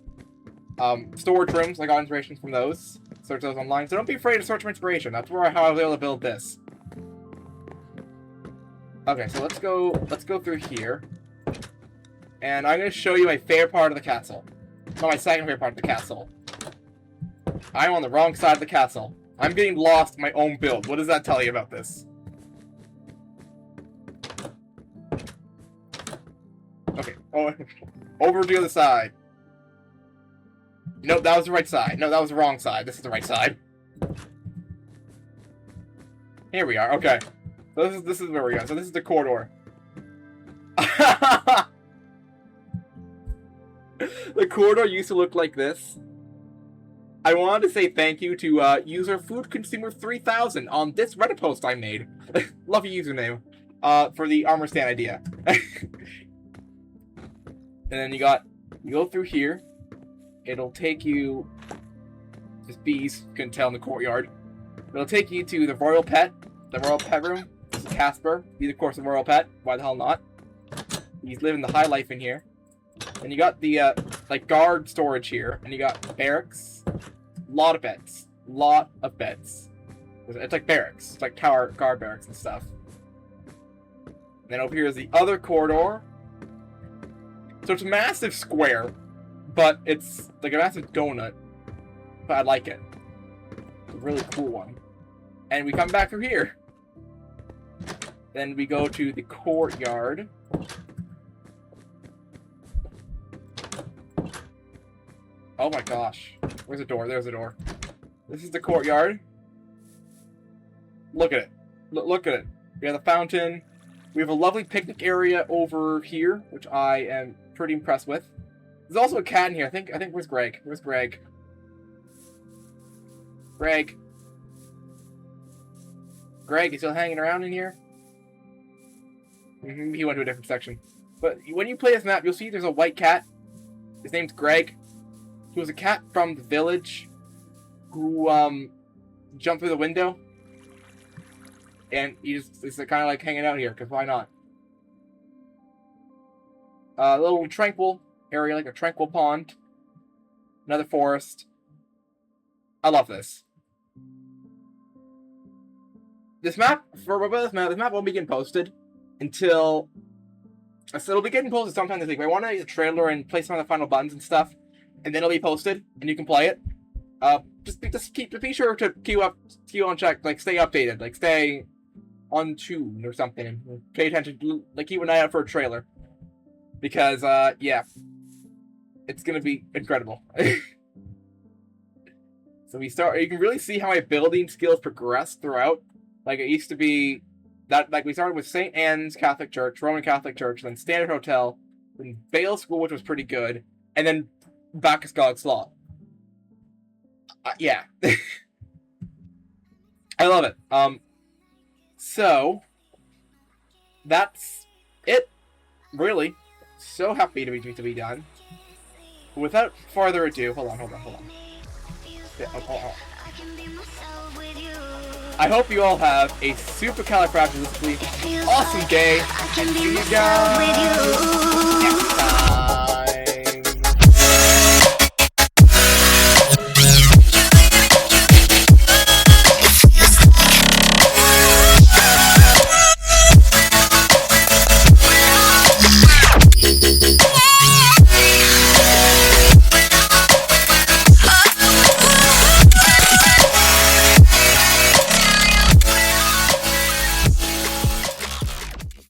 Storage rooms, I got inspiration from those. Search those online. So don't be afraid to search for inspiration. That's how I was able to build this. Okay, so let's go through here. And I'm going to show you my favorite part of the castle. Not my second favorite part of the castle. I'm on the wrong side of the castle. I'm getting lost in my own build. What does that tell you about this? Okay, over to the other side. Nope, that was the right side. No, that was the wrong side. This is the right side. Here we are. Okay. So this is where we go. So this is the corridor. The corridor used to look like this. I wanted to say thank you to user Food Consumer 3000 on this Reddit post I made. Love your username. For the armor stand idea. And then you go through here. It'll take you... There's bees, you couldn't tell in the courtyard. It'll take you to the royal pet room. This is Casper. He's of course a royal pet. Why the hell not? He's living the high life in here. And you got the, like, guard storage here. And you got barracks. Lot of beds. Lot of beds. It's like barracks. It's like tower guard barracks and stuff. And then over here is the other corridor. So it's a massive square. But it's like a massive donut. But I like it. It's a really cool one. And we come back through here. Then we go to the courtyard. Oh my gosh. Where's the door? There's the door. This is the courtyard. Look at it. Look at it. We have the fountain. We have a lovely picnic area over here, which I am pretty impressed with. There's also a cat in here. I think where's Greg? Where's Greg? Greg. Greg, is still hanging around in here? He went to a different section. But when you play this map, you'll see there's a white cat. His name's Greg. He was a cat from the village who jumped through the window. And he's kind of like hanging out here, because why not? A little tranquil area, like a tranquil pond. Another forest. I love this. This map won't be getting posted until... So it'll be getting posted sometime this week. I want to use a trailer and place some of the final buttons and stuff. And then it'll be posted, and you can play it. Just be sure to queue on check, like stay updated, like stay on tune or something. Pay attention, like keep an eye out for a trailer. Because, yeah. It's gonna be incredible. So you can really see how my building skills progress throughout. Like, it used to be that, like, we started with St. Anne's Catholic Church, Roman Catholic Church, then Standard Hotel, then Vale School, which was pretty good, and then Bacchus God's Law. Yeah. I love it. So, that's it, really. So happy to be done. Without further ado, hold on. Yeah, oh. I hope you all have a supercalifragilistically awesome day, and see you guys!